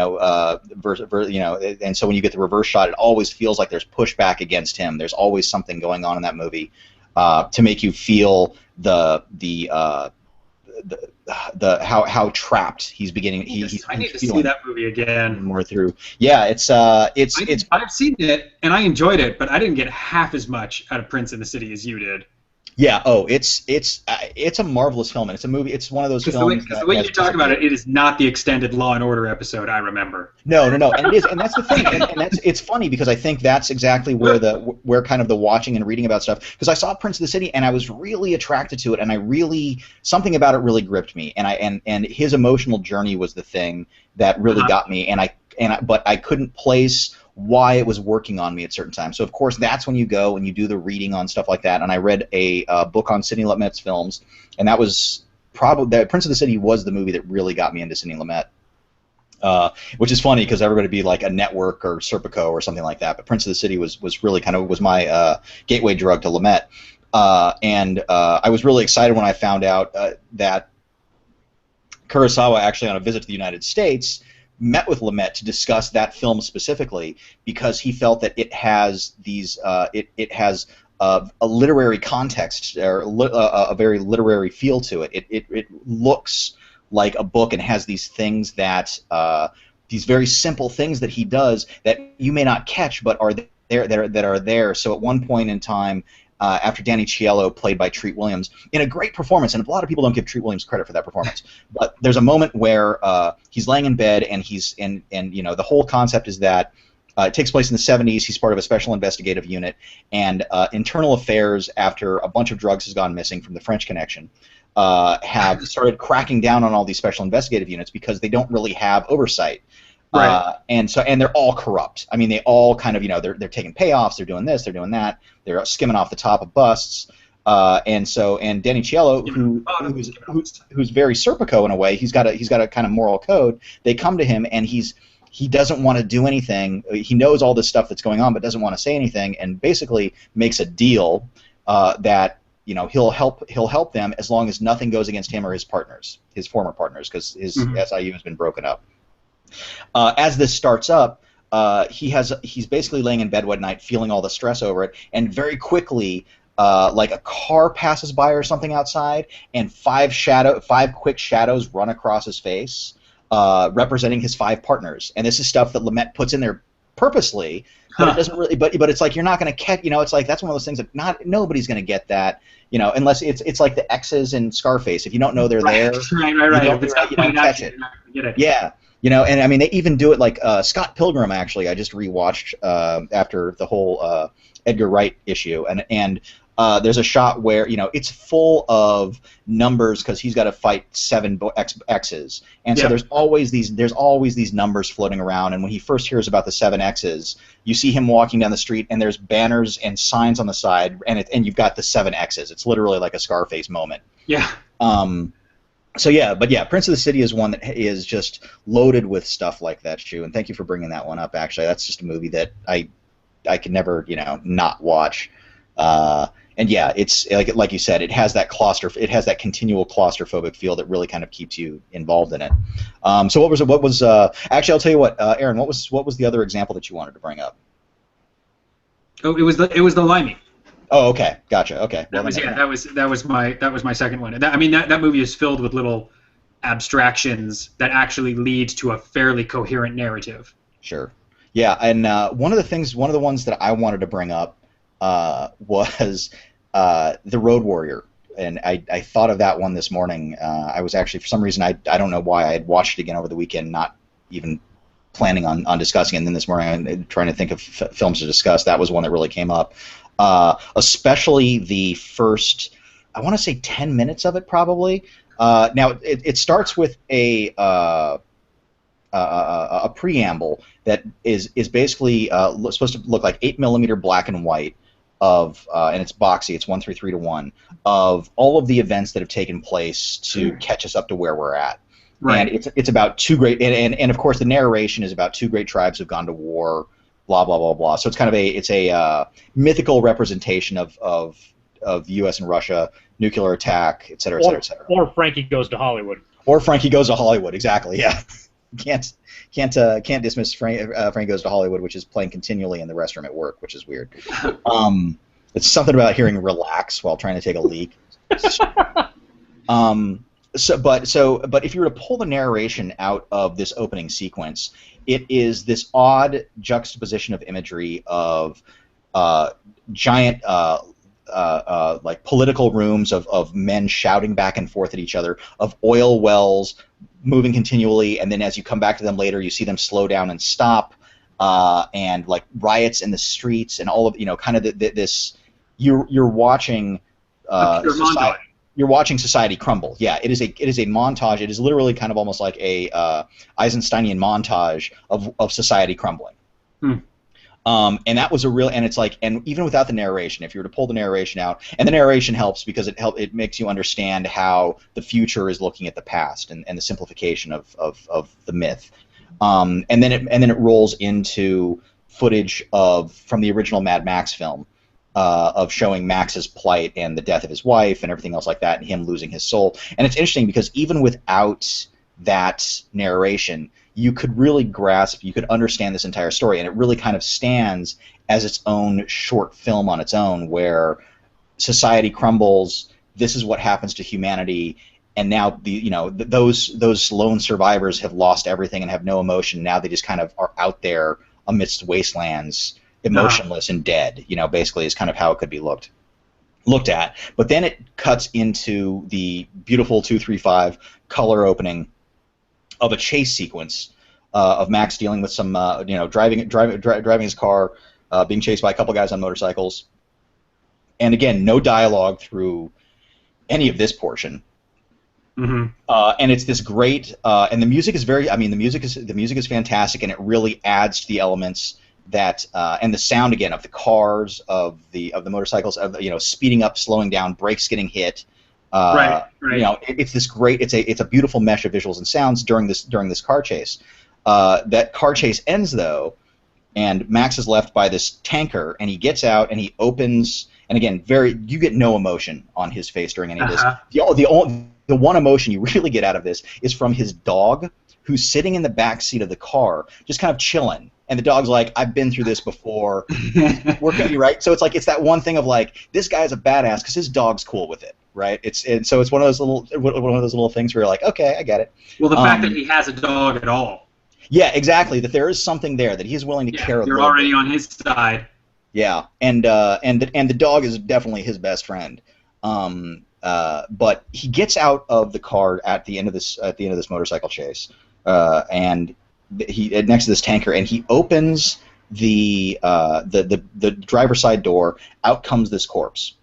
so when you get the reverse shot, it always feels like there's pushback against him. There's always something going on in that movie to make you feel how trapped he's beginning. I need to see that movie again. More through. Yeah, I've seen it and I enjoyed it, but I didn't get half as much out of Prince in the City as you did. Yeah. Oh, it's a marvelous film, and it's a movie. It's one of those films. The way you talk about it, it is not the extended Law and Order episode I remember. No, and it is, and that's the thing, and it's funny because I think that's exactly where kind of the watching and reading about stuff. Because I saw Prince of the City, and I was really attracted to it, and something about it really gripped me, and his emotional journey was the thing that really got me, but I couldn't place why it was working on me at certain times. So of course that's when you go and you do the reading on stuff like that. And I read a book on Sidney Lumet's films, and that was probably Prince of the City was the movie that really got me into Sidney Lumet. Which is funny because everybody would be like a Network or Serpico or something like that, but Prince of the City was really was my gateway drug to Lumet. And I was really excited when I found out that Kurosawa, actually on a visit to the United States, met with Lumet to discuss that film specifically because he felt that it has a literary context or a very literary feel to it. It looks like a book and has these things that these very simple things that he does that you may not catch but are there. So at one point in time, after Danny Cielo, played by Treat Williams, in a great performance, and a lot of people don't give Treat Williams credit for that performance, but there's a moment where he's laying in bed and the whole concept is that it takes place in the 70s. He's part of a special investigative unit, and Internal Affairs, after a bunch of drugs has gone missing from the French Connection, have started cracking down on all these special investigative units because they don't really have oversight. Right. And they're all corrupt. I mean, they all kind of, they're taking payoffs, they're doing this, they're doing that, they're skimming off the top of busts. And Danny Cielo, who's very Serpico in a way, he's got a kind of moral code. They come to him, and he doesn't want to do anything. He knows all this stuff that's going on, but doesn't want to say anything, and basically makes a deal that he'll help them as long as nothing goes against him or his partners, his former partners, because his SIU has been broken up. As this starts up, he's basically laying in bed one night, feeling all the stress over it, and very quickly, like a car passes by or something outside, and five quick shadows run across his face, representing his 5 partners. And this is stuff that Lumet puts in there purposely, but it doesn't really. But it's like you're not going to catch. It's like that's one of those things that nobody's going to get that. Unless it's like the X's in Scarface. If you don't know they're there, right. If it's not pointed out, you're not going to get it. Yeah. And I mean, they even do it like Scott Pilgrim, actually. I just rewatched after the whole Edgar Wright issue, and there's a shot where it's full of numbers because he's got to fight 7 X's, and so there's always these numbers floating around. And when he first hears about the 7 X's, you see him walking down the street, and there's banners and signs on the side, and you've got the 7 X's. It's literally like a Scarface moment. Yeah. But Prince of the City is one that is just loaded with stuff like that, Shu, and thank you for bringing that one up. Actually, that's just a movie that I could never, not watch. And yeah, it's like you said, it has that continual claustrophobic feel that really kind of keeps you involved in it. So what was actually, I'll tell you what, Aaron, what was the other example that you wanted to bring up? Oh, it was the Limey. Oh, okay, gotcha. Okay, that was my second one. That movie is filled with little abstractions that actually lead to a fairly coherent narrative. Sure. Yeah, and one of the ones that I wanted to bring up was The Road Warrior, and I thought of that one this morning. I was actually, for some reason, I don't know why, I had watched it again over the weekend, not even planning on discussing it, and then this morning I'm trying to think of films to discuss. That was one that really came up. Especially the first, I want to say 10 minutes of it, probably. Now, it starts with a preamble that is basically supposed to look like 8mm black and white of, and it's boxy, it's 1:3:1, of all of the events that have taken place to catch us up to where we're at. Right. And it's about 2 great, and of course the narration is about 2 great tribes who've gone to war, blah blah blah blah. So it's kind of a mythical representation of the U.S. and Russia, nuclear attack, et cetera, et cetera, et cetera. Or Frankie Goes to Hollywood. Or Frankie Goes to Hollywood, exactly. Yeah, can't dismiss Frankie Goes to Hollywood, which is playing continually in the restroom at work, which is weird. It's something about hearing "relax" while trying to take a leak. But if you were to pull the narration out of this opening sequence, it is this odd juxtaposition of imagery of giant like political rooms of men shouting back and forth at each other, of oil wells moving continually, and then as you come back to them later, you see them slow down and stop, and like riots in the streets, and all of kind of this. You're watching society. You're watching society crumble. Yeah, it is a montage. It is literally kind of almost like a Eisensteinian montage of society crumbling. And that was a real, and it's like, and even without the narration, if you were to pull the narration out, and the narration helps because it makes you understand how the future is looking at the past, and the simplification of the myth. And then it rolls into footage from the original Mad Max film. Of showing Max's plight and the death of his wife and everything else like that, and him losing his soul. And it's interesting because even without that narration, you could really grasp, you could understand this entire story, and it really kind of stands as its own short film on its own, where society crumbles, this is what happens to humanity, and now those lone survivors have lost everything and have no emotion. Now they just kind of are out there amidst wastelands, emotionless and dead, basically is kind of how it could be looked at. But then it cuts into the beautiful 2-3-5 color opening of a chase sequence of Max dealing with some, driving his car, being chased by a couple guys on motorcycles, and again, no dialogue through any of this portion. And it's this great, and the music is the music is fantastic, and it really adds to the elements that and the sound again of the cars, of the motorcycles, of speeding up, slowing down, brakes getting hit. Right. It's this great. It's a beautiful mesh of visuals and sounds during this car chase. That car chase ends though, and Max is left by this tanker, and he gets out and he opens. And again, you get no emotion on his face during any of this. The one emotion you really get out of this is from his dog, who's sitting in the back seat of the car, just kind of chilling. And the dog's like, I've been through this before. We're gonna be right. So it's that one thing of this guy's a badass because his dog's cool with it, right? So it's one of those little things where you're like, okay, I get it. Well, the fact that he has a dog at all. Yeah, exactly. That there is something there that he's willing to care. You're already on his side. Yeah, and the dog is definitely his best friend. But he gets out of the car at the end of this motorcycle chase, and he next to this tanker, and he opens the driver's side door. Out comes this corpse,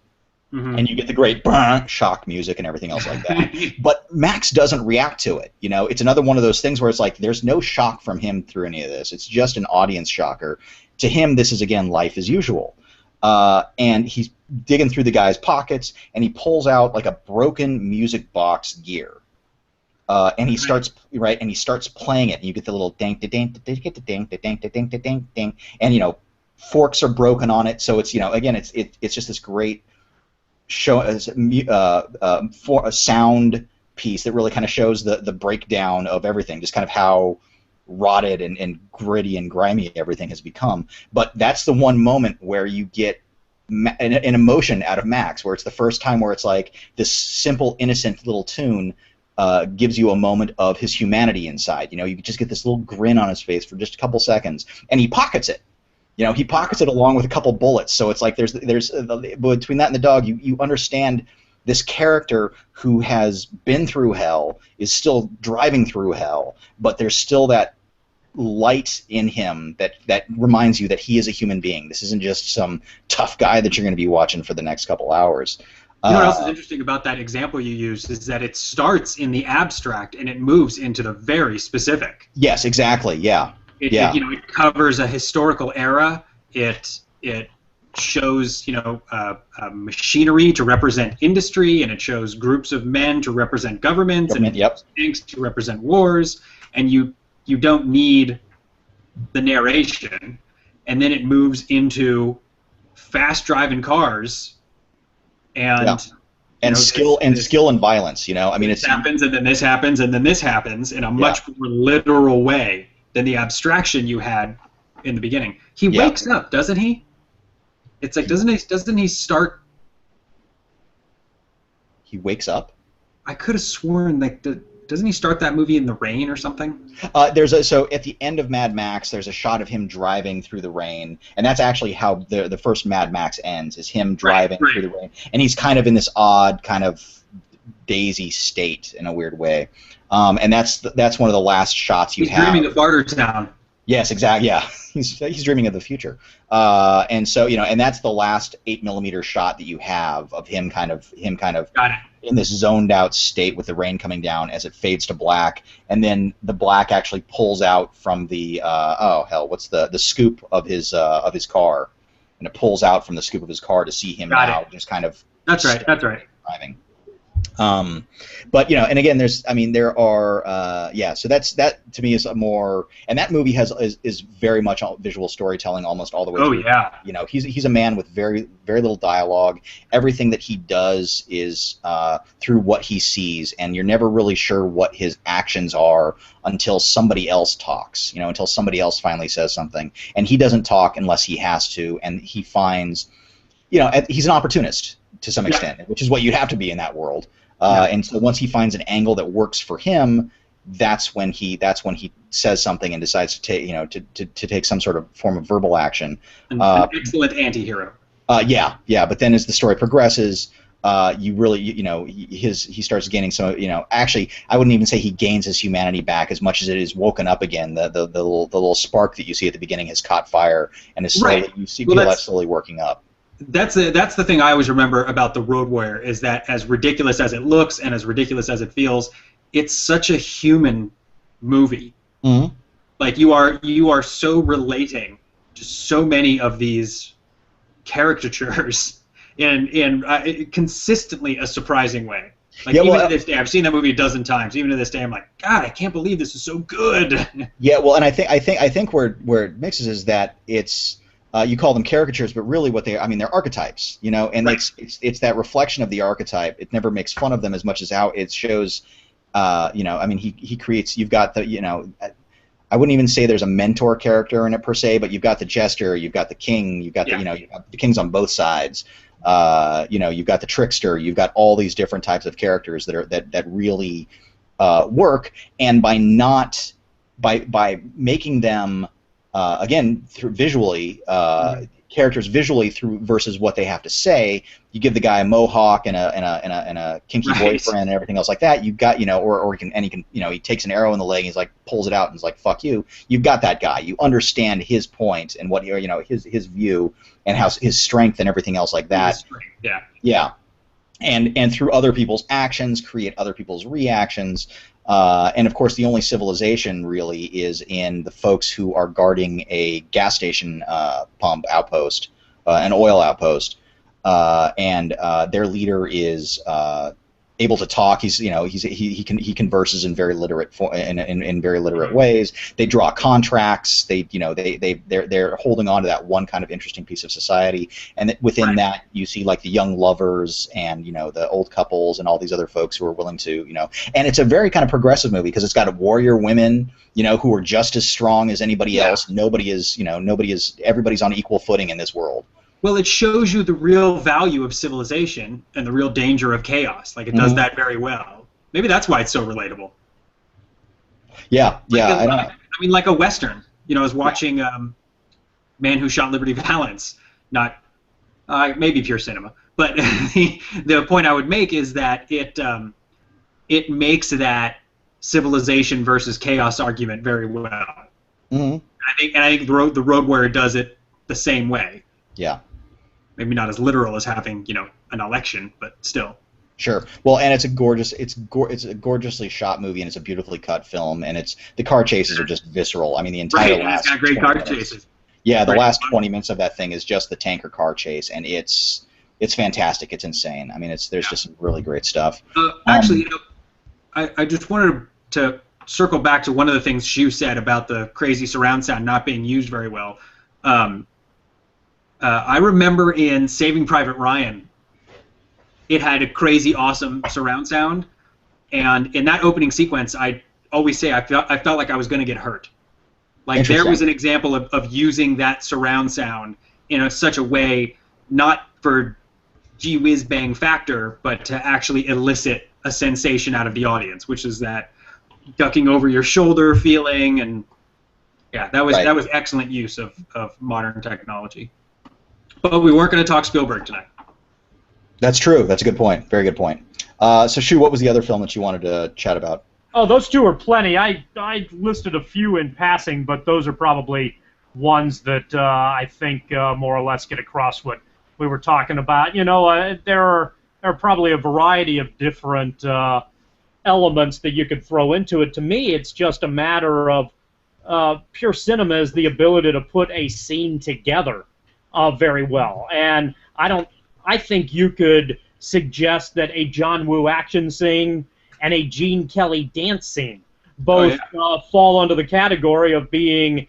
and you get the great shock music and everything else like that. But Max doesn't react to it. It's another one of those things where it's like there's no shock from him through any of this. It's just an audience shocker. To him, this is again life as usual. And he's digging through the guy's pockets, and he pulls out like a broken music box gear, and he starts playing it. And you get the little ding, ding, ding, ding, ding, ding, ding, ding, ding, ding, and forks are broken on it. So it's again it's just this great show for a sound piece that really kind of shows the breakdown of everything, just kind of how rotted and gritty and grimy everything has become. But that's the one moment where you get an emotion out of Max, where it's the first time where it's like this simple, innocent little tune gives you a moment of his humanity inside. You just get this little grin on his face for just a couple seconds, and he pockets it. He pockets it along with a couple bullets. So it's like there's between that and the dog, you understand this character who has been through hell is still driving through hell, but there's still that light in him that reminds you that he is a human being. This isn't just some tough guy that you're going to be watching for the next couple hours. You know what else is interesting about that example you used is that it starts in the abstract and it moves into the very specific. Yes, exactly. Yeah. It covers a historical era. It shows machinery to represent industry, and it shows groups of men to represent governments, and tanks to represent wars, and you don't need the narration, and then it moves into fast driving cars and skill and violence. This happens, and then this happens, and then this happens in a much more literal way than the abstraction you had in the beginning. He wakes up, doesn't he? It's like doesn't he start? He wakes up? I could have sworn doesn't he start that movie in the rain or something? So at the end of Mad Max, there's a shot of him driving through the rain, and that's actually how the first Mad Max ends, is him driving through the rain, and he's kind of in this odd kind of daisy state in a weird way, and that's one of the last shots you have. He's dreaming of Bartertown. Yes, exactly. Yeah, he's dreaming of the future, and so and that's the last 8mm shot that you have of him kind of Got it. in this zoned out state with the rain coming down as it fades to black, and then the black actually pulls out from the what's the scoop of his car, and it pulls out from the scoop of his car to see him just kind of. That's right. Driving. But and again, there are so that to me is a more, and that movie is very much visual storytelling almost all the way through. Yeah. He's a man with very very little dialogue. Everything that he does is through what he sees, and you're never really sure what his actions are until somebody else talks. Until somebody else finally says something, and he doesn't talk unless he has to, and he finds, he's an opportunist to some extent, which is what you'd have to be in that world. And so once he finds an angle that works for him, that's when he says something and decides to take to take some sort of form of verbal action. An excellent anti-hero. But then as the story progresses, you really he starts gaining some actually I wouldn't even say he gains his humanity back as much as it is woken up again. The little spark that you see at the beginning has caught fire and is slowly you see that slowly working up. That's the thing I always remember about The Road Warrior, is that as ridiculous as it looks and as ridiculous as it feels, it's such a human movie. Mm-hmm. Like you are so relating just so many of these caricatures in consistently a surprising way. Like, yeah, even to this day, I've seen that movie a dozen times. Even to this day, I'm like, God, I can't believe this is so good. Yeah, well, and I think where it mixes is that it's you call them caricatures, but really what they're archetypes, you know, and Right. it's that reflection of the archetype. It never makes fun of them as much as how it shows, you know, I mean, he creates. You've got the, you know, I wouldn't even say there's a mentor character in it per se, but you've got the jester, you've got the king, you've got the, you know, you've got the kings on both sides. You know, you've got the trickster, you've got all these different types of characters that really work, and by making them again through visually characters visually through versus what they have to say, you give the guy a mohawk and a kinky boyfriend and everything else like that. You've got, you know, or he can you know, he takes an arrow in the leg and he's like pulls it out and is like, fuck you. You've got that guy. You understand his point and what, you know, his view and how his strength and everything else like that. Yeah. Yeah. And through other people's actions, create other people's reactions. And of course, the only civilization really is in the folks who are guarding a gas station pump outpost, an oil outpost, and their leader is able to talk. He's, you know, he converses in very literate in very literate ways. They draw contracts. They're holding on to that one kind of interesting piece of society, and within that you see like the young lovers and, you know, the old couples and all these other folks who are willing to, you know, and it's a very kind of progressive movie because it's got warrior women, you know, who are just as strong as anybody else. Everybody's on equal footing in this world. Well, it shows you the real value of civilization and the real danger of chaos. Like, it does that very well. Maybe that's why it's so relatable. Yeah, yeah. I mean, like a Western. You know, I was watching Man Who Shot Liberty Valance. Not maybe pure cinema, but the point I would make is that it makes that civilization versus chaos argument very well. I think the Road Warrior does it the same way. Yeah. Maybe not as literal as having, you know, an election, but still. Sure. Well, and it's a gorgeously shot movie, and it's a beautifully cut film, and the car chases are just visceral. I mean, the entire last. It's got great car chases. Yeah, the last 20 minutes of that thing is just the tanker car chase, and it's fantastic. It's insane. I mean, there's just some really great stuff. Actually, you know, I just wanted to circle back to one of the things you said about the crazy surround sound not being used very well. I remember in Saving Private Ryan, it had a crazy, awesome surround sound, and in that opening sequence, I always say I felt like I was going to get hurt. Like, there was an example of using that surround sound in such a way, not for gee whiz bang factor, but to actually elicit a sensation out of the audience, which is that ducking over your shoulder feeling, and yeah, that was excellent use of modern technology. But we weren't going to talk Spielberg tonight. That's true. That's a good point. Very good point. So, Shu, what was the other film that you wanted to chat about? Oh, those two are plenty. I listed a few in passing, but those are probably ones that I think more or less get across what we were talking about. You know, there are probably a variety of different elements that you could throw into it. To me, it's just a matter of pure cinema is the ability to put a scene together very well. And I think you could suggest that a John Woo action scene and a Gene Kelly dance scene both fall under the category of being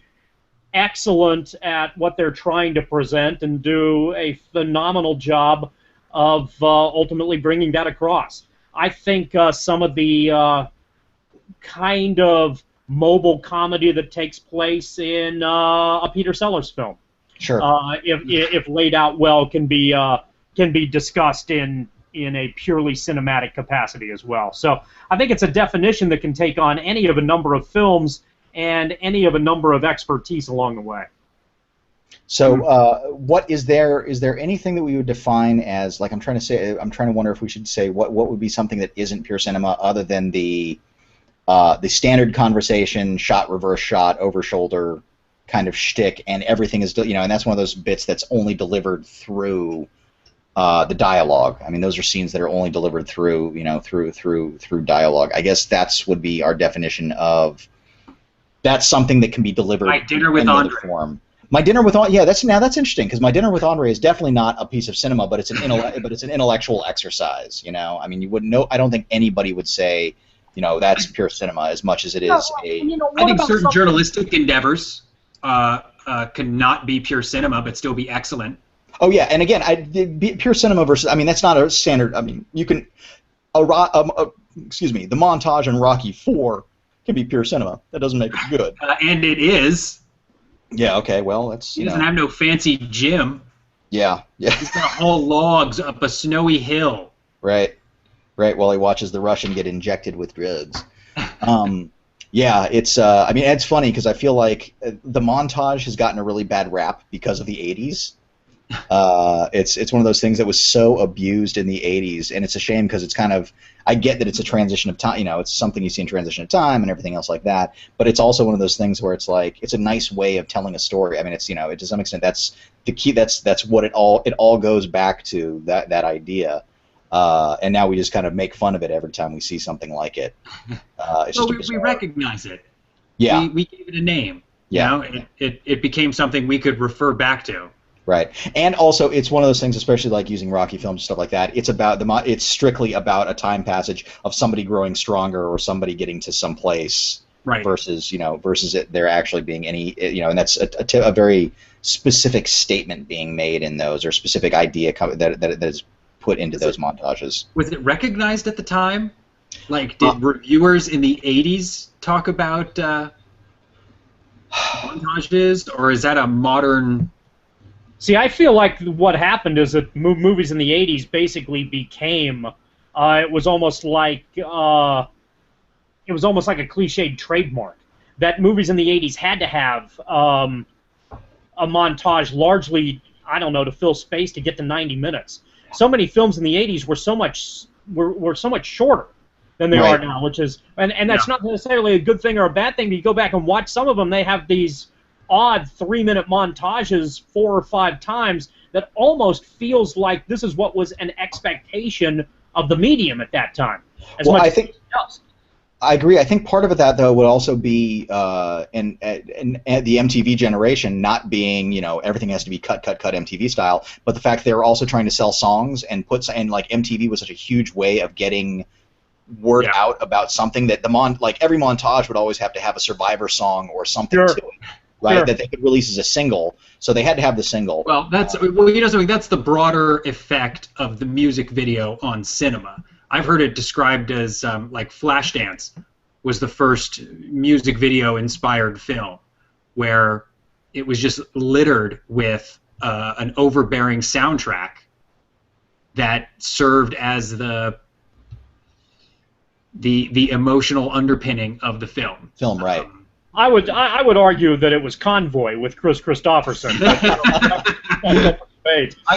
excellent at what they're trying to present and do a phenomenal job of ultimately bringing that across. I think some of the kind of mobile comedy that takes place in a Peter Sellers film, sure, if laid out well, can be discussed in a purely cinematic capacity as well. So I think it's a definition that can take on any of a number of films and any of a number of expertise along the way. So, what is there anything that we would define as, like, I'm trying to wonder if we should say what would be something that isn't pure cinema other than the standard conversation, shot, reverse shot, over shoulder kind of shtick, and everything is, you know, and that's one of those bits that's only delivered through the dialogue. I mean, those are scenes that are only delivered through, you know, through dialogue. I guess that's would be our definition of that's something that can be delivered like Dinner with in any Andre. other form. My Dinner with Andre, yeah, that's interesting because My Dinner with Andre is definitely not a piece of cinema, but it's an intellectual exercise. You know, I mean, you wouldn't know. I don't think anybody would say, you know, that's pure cinema as much as it is a. You know, I think certain journalistic endeavors can not be pure cinema but still be excellent. Oh yeah, and again, pure cinema versus. I mean, that's not a standard. I mean, you can. Excuse me, the montage in Rocky IV can be pure cinema. That doesn't make it good. And it is. Yeah. Okay. Well, that's. He doesn't have no fancy gym. Yeah. Yeah. He's gonna haul logs up a snowy hill. Right. Right. While he watches the Russian get injected with drugs. Yeah. It's. I mean, it's funny because I feel like the montage has gotten a really bad rap because of the '80s. It's one of those things that was so abused in the '80s, and it's a shame because it's kind of. I get that it's a transition of time, you know, it's something you see in transition of time and everything else like that, but it's also one of those things where it's like, it's a nice way of telling a story. I mean, it's, you know, to some extent, that's the key, that's what it all goes back to, that idea, and now we just kind of make fun of it every time we see something like it. It's well, just we recognize it. Yeah. We gave it a name. Yeah. You know, it became something we could refer back to. Right, and also it's one of those things, especially like using Rocky films and stuff like that. It's about it's strictly about a time passage of somebody growing stronger or somebody getting to some place, right? Versus there actually being any, you know, and that's a very specific statement being made in those, or specific idea that is put into those montages. Was it recognized at the time? Like, did reviewers in the '80s talk about montages, or is that a modern? See, I feel like what happened is that movies in the '80s basically became, it was almost like a cliched trademark. That movies in the '80s had to have a montage, largely, I don't know, to fill space to get to 90 minutes. So many films in the '80s were so much shorter than they are now, which is, and that's not necessarily a good thing or a bad thing. But you go back and watch some of them; they have these odd 3-minute montages 4 or 5 times that almost feels like this is what was an expectation of the medium at that time. I agree. I think part of it that though would also be in the MTV generation not being, you know, everything has to be cut MTV style, but the fact they were also trying to sell songs and like MTV was such a huge way of getting word out about something that like every montage would always have to have a Survivor song or something to it. Right, that they could release as a single, so they had to have the single. Well, you know something. That's the broader effect of the music video on cinema. I've heard it described as like Flashdance was the first music video inspired film, where it was just littered with an overbearing soundtrack that served as the emotional underpinning of the film. Right. I would argue that it was Convoy with Chris Christopherson. I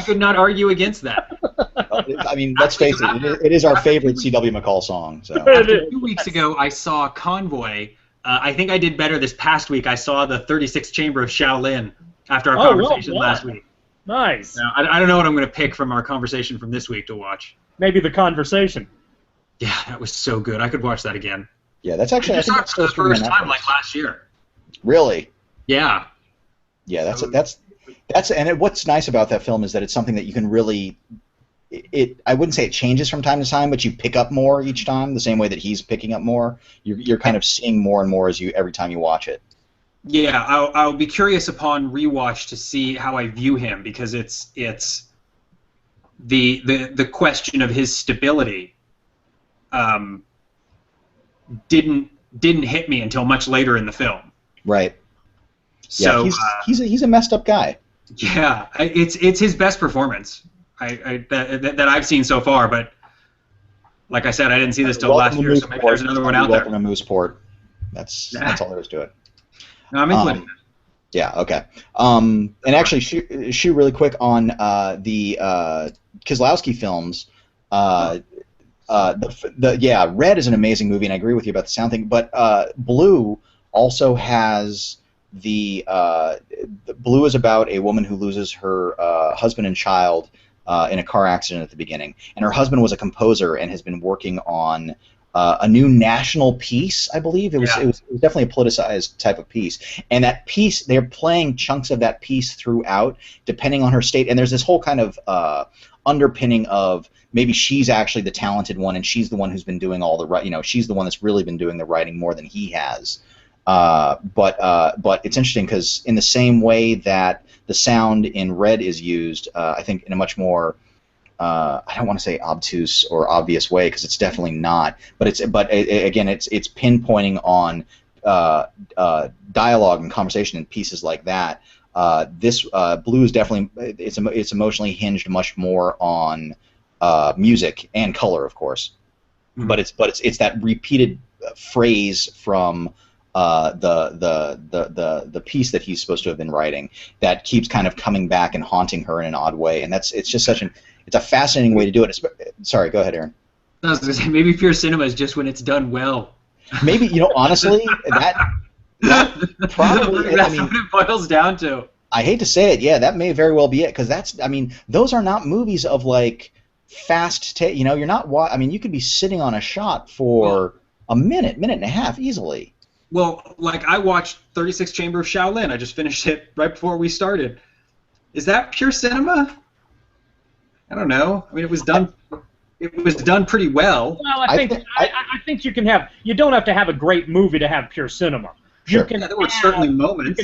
could not argue against that. I mean, let's face it, it is our favorite C.W. McCall song. So. After 2 weeks ago, I saw Convoy. I think I did better this past week. I saw the 36th Chamber of Shaolin after our conversation last week. Nice. Now, I don't know what I'm going to pick from our conversation from this week to watch. Maybe The Conversation. Yeah, that was so good. I could watch that again. Yeah, that's actually. I saw it for the first time like last year. Really? Yeah. Yeah, what's nice about that film is that it's something that you can really. I wouldn't say it changes from time to time, but you pick up more each time, the same way that he's picking up more. You're kind of seeing more and more every time you watch it. Yeah, I'll be curious upon rewatch to see how I view him, because it's the question of his stability. Didn't hit me until much later in the film. Right. So yeah, he's a messed up guy. Yeah, it's his best performance that I've seen so far. But like I said, I didn't see this till last year, so maybe there's another one out there. Welcome to Mooseport. That's all there is to it. No, I'm including that. Yeah. Okay. And actually, shoot really quick on the Kieslowski films. Red is an amazing movie, and I agree with you about the sound thing. But Blue also has the Blue is about a woman who loses her husband and child in a car accident at the beginning, and her husband was a composer and has been working on a new national piece, I believe. It was definitely a politicized type of piece. And that piece, they're playing chunks of that piece throughout, depending on her state. And there's this whole kind of underpinning of maybe she's actually the talented one, and she's the one who's been doing all the right. You know, she's the one that's really been doing the writing more than he has. But it's interesting because in the same way that the sound in Red is used, I think in a much more I don't want to say obtuse or obvious way because it's definitely not. But again, it's pinpointing on dialogue and conversation and pieces like that. This Blue is definitely it's emotionally hinged much more on music and color, of course. Mm-hmm. But it's that repeated phrase from the piece that he's supposed to have been writing that keeps kind of coming back and haunting her in an odd way, and it's just it's a fascinating way to do it. Sorry, go ahead, Aaron. I was going to say, maybe pure cinema is just when it's done well. Maybe, honestly, that probably. That's what it boils down to. I hate to say it, yeah, that may very well be it, because those are not movies of like fast. You're not. You could be sitting on a shot for a minute and a half easily. Well, like I watched 36 Chamber of Shaolin. I just finished it right before we started. Is that pure cinema? I don't know. I mean, it was done. It was done pretty well. Well, I think you can have. You don't have to have a great movie to have pure cinema. Sure. There were certainly moments.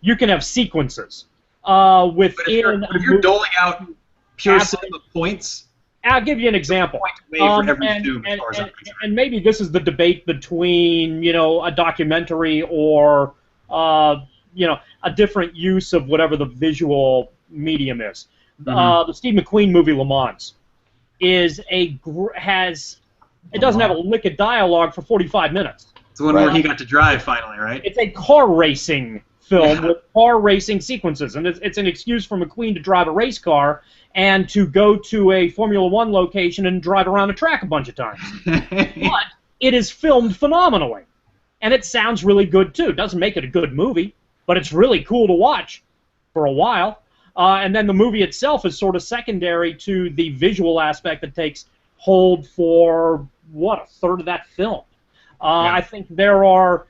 You can have sequences within. But if you're doling out pure cinema points, I'll give you an example. And maybe this is the debate between a documentary or a different use of whatever the visual medium is. The Steve McQueen movie Le Mans it doesn't have a lick of dialogue for 45 minutes. It's the one where he got to drive finally, right? It's a car racing film with car racing sequences, and it's an excuse for McQueen to drive a race car and to go to a Formula One location and drive around a track a bunch of times. But it is filmed phenomenally, and it sounds really good too. It doesn't make it a good movie, but it's really cool to watch for a while. And then the movie itself is sort of secondary to the visual aspect that takes hold for, a third of that film. I think there are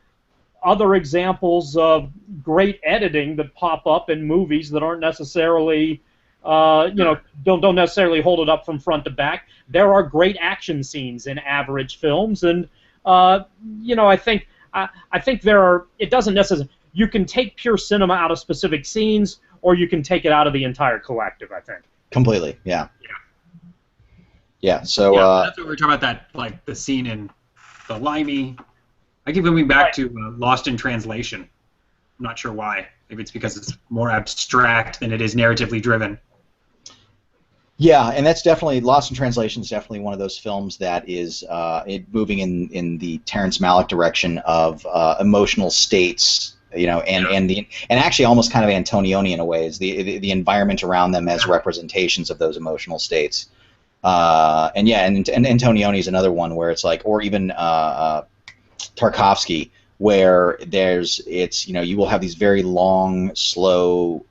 other examples of great editing that pop up in movies that aren't necessarily, don't necessarily hold it up from front to back. There are great action scenes in average films, and I think there are. It doesn't necessarily. You can take pure cinema out of specific scenes, or you can take it out of the entire collective, I think. Completely, yeah. Yeah, so... that's what we were talking about, that, like, the scene in the Limey. I keep going back to Lost in Translation. I'm not sure why. Maybe it's because it's more abstract than it is narratively driven. Yeah, and that's definitely... Lost in Translation is definitely one of those films that is moving in the Terrence Malick direction of emotional states... and actually almost kind of Antonioni in a way, is the environment around them as representations of those emotional states. And Antonioni is another one where it's like, or even Tarkovsky, where you will have these very long, slow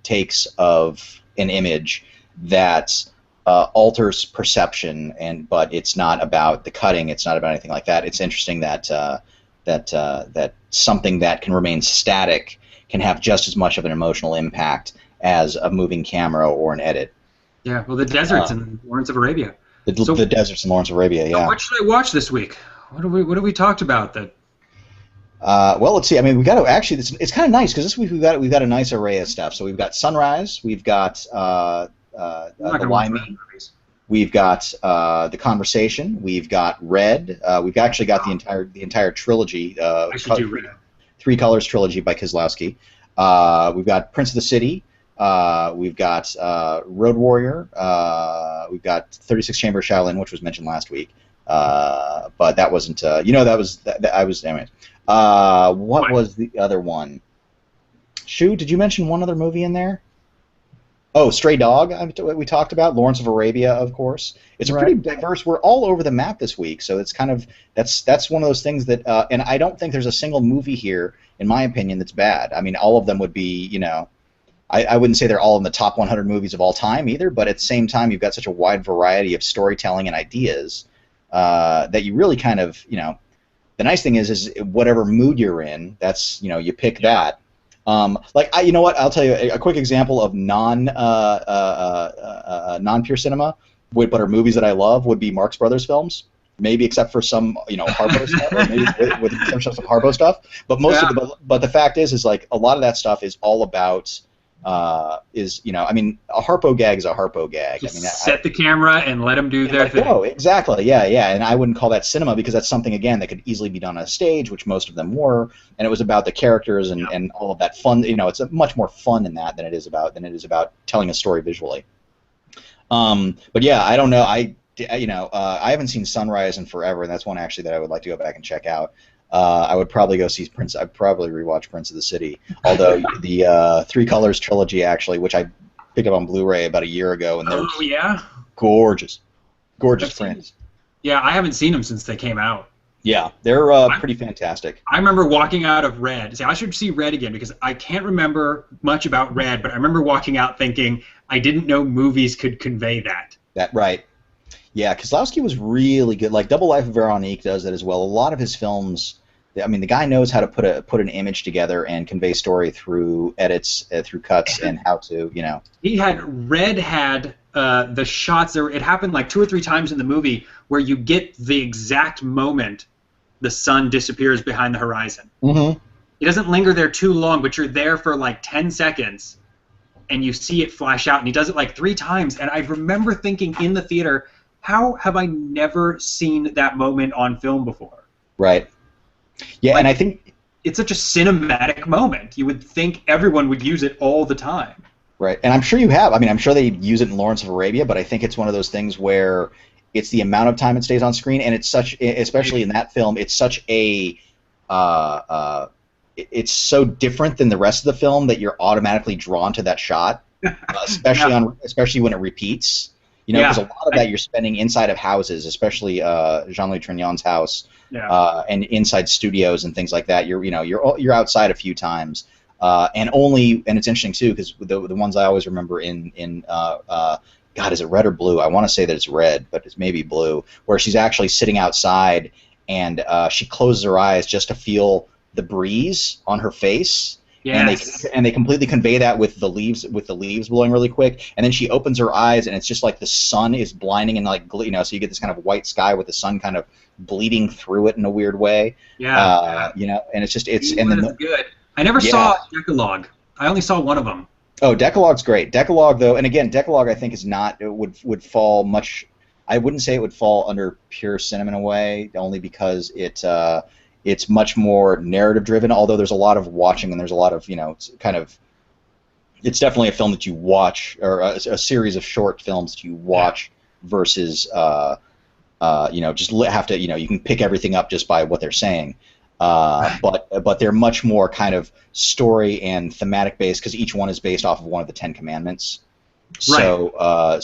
takes of an image that alters perception, but it's not about the cutting, it's not about anything like that. It's interesting that that something that can remain static can have just as much of an emotional impact as a moving camera or an edit. Yeah, well, the deserts in Lawrence of Arabia. The deserts in Lawrence of Arabia, yeah. What should I watch this week? What have we talked about that? Well, let's see. I mean, we got to actually. It's kind of nice because this week we've got a nice array of stuff. So we've got Sunrise, we've got the Limey. We've got The Conversation. We've got Red. We've actually got the entire trilogy. I should do Red. Three Colors trilogy by Kieslowski. We've got Prince of the City. We've got Road Warrior. We've got 36 Chamber of Shaolin, which was mentioned last week. But that wasn't. I was. Anyways. What was the other one? Shu, did you mention one other movie in there? Oh, Stray Dog, we talked about. Lawrence of Arabia, of course. It's a pretty diverse. We're all over the map this week, so it's kind of that's one of those things that. And I don't think there's a single movie here, in my opinion, that's bad. I mean, all of them would be, I wouldn't say they're all in the top 100 movies of all time either, but at the same time, you've got such a wide variety of storytelling and ideas. that you really kind of, the nice thing is whatever mood you're in, that's, you pick that. You know what? I'll tell you a quick example of non-pure cinema, but are movies that I love, would be Marx Brothers films. Maybe except for some, Harpo stuff, or maybe with some Harpo stuff. But most of but the fact is like a lot of that stuff is all about. A Harpo gag is a Harpo gag. Just set the camera and let them do their thing. Oh, exactly, yeah, and I wouldn't call that cinema because that's something, again, that could easily be done on a stage, which most of them were, and it was about the characters and all of that fun. It's a much more fun in that than it is about telling a story visually. But yeah, I don't know. I haven't seen Sunrise in forever, and that's one actually that I would like to go back and check out. I would probably go see Prince. I'd probably rewatch Prince of the City. Although the Three Colors trilogy, actually, which I picked up on Blu-ray about a year ago, and they're gorgeous prints. Yeah, I haven't seen them since they came out. Yeah, they're pretty fantastic. I remember walking out of Red. I should see Red again because I can't remember much about Red, but I remember walking out thinking I didn't know movies could convey that. That right. Yeah, Kieslowski was really good. Like Double Life of Veronique does that as well. A lot of his films, I mean, the guy knows how to put an image together and convey story through edits, through cuts, and how to, He had the shots. It happened like 2 or 3 times in the movie where you get the exact moment the sun disappears behind the horizon. Mm-hmm. It doesn't linger there too long, but you're there for like 10 seconds, and you see it flash out. And he does it like 3 times, and I remember thinking in the theater, how have I never seen that moment on film before? Right. Yeah, and I think it's such a cinematic moment. You would think everyone would use it all the time. Right, and I'm sure you have. I mean, I'm sure they use it in Lawrence of Arabia, but I think it's one of those things where it's the amount of time it stays on screen, and it's such, especially in that film, it's such a, it's so different than the rest of the film that you're automatically drawn to that shot, especially when it repeats. Because a lot of that you're spending inside of houses, especially Jean-Louis Trignan's house, and inside studios and things like that. You're outside a few times, and it's interesting too because the ones I always remember in God, is it red or blue? I want to say that it's red, but it's maybe blue, where she's actually sitting outside and she closes her eyes just to feel the breeze on her face. Yes. And they completely convey that with the leaves blowing really quick, and then she opens her eyes and it's just like the sun is blinding and so you get this kind of white sky with the sun kind of bleeding through it in a weird way. And it's just good. I never saw Decalogue. I only saw one of them. Oh, Decalogue's great. Decalogue though, and again, Decalogue I think is not would fall much. I wouldn't say it would fall under pure cinema in a way, only because it's much more narrative driven, although there's a lot of watching and there's a lot of, it's definitely a film that you watch, or a series of short films that you watch versus, just have to, you can pick everything up just by what they're saying. But they're much more kind of story and thematic based because each one is based off of one of the 10 Commandments. So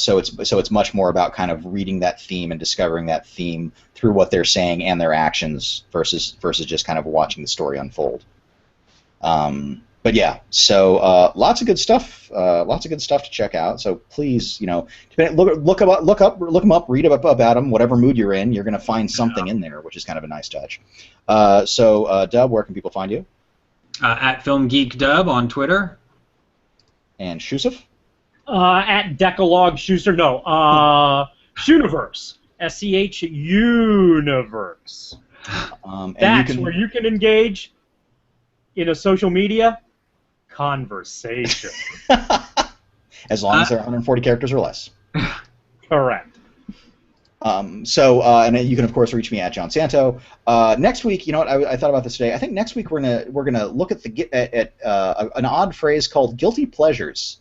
it's much more about kind of reading that theme and discovering that theme through what they're saying and their actions versus just kind of watching the story unfold. But yeah, so lots of good stuff to check out. So please, look them up, read about them, whatever mood you're in, you're going to find something in there, which is kind of a nice touch. So Dub, where can people find you? At Film Geek Dub on Twitter. And Shusif? At Decalogue Schuster, no, Shuniverse, SCH Universe. That's where you can engage in a social media conversation. As long as they're 140 characters or less. Correct. And you can of course reach me at John Santo. Next week, you know what I thought about this today. I think next week we're gonna look at an odd phrase called guilty pleasures.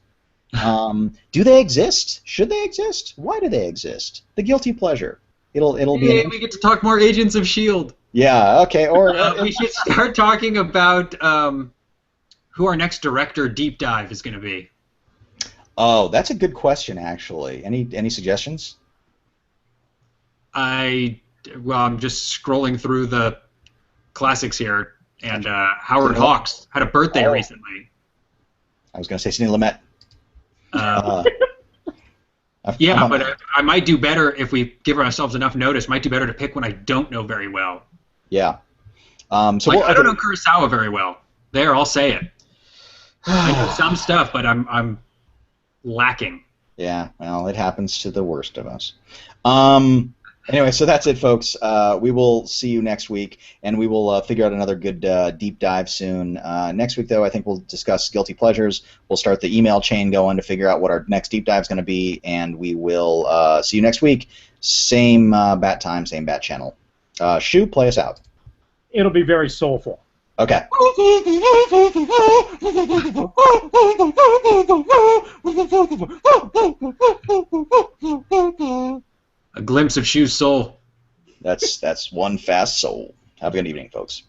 Do they exist? Should they exist? Why do they exist? The guilty pleasure. It'll be. We get to talk more Agents of S.H.I.E.L.D. Yeah. Okay. Or we should start talking about who our next director deep dive is going to be. Oh, that's a good question, actually. Any suggestions? I'm just scrolling through the classics here, and Howard Hawks had a birthday recently. I was going to say Sidney Lumet. Yeah, but I might do better if we give ourselves enough notice. Might do better to pick when I don't know very well. Yeah. I don't know Kurosawa very well. There, I'll say it. I know some stuff, but I'm lacking. Yeah, well, it happens to the worst of us. Anyway, so that's it, folks. We will see you next week, and we will figure out another good deep dive soon. Next week, though, I think we'll discuss guilty pleasures. We'll start the email chain going to figure out what our next deep dive is going to be, and we will see you next week. Same bat time, same bat channel. Shu, play us out. It'll be very soulful. Okay. A glimpse of Shu's soul. That's one fast soul. Have a good evening, folks.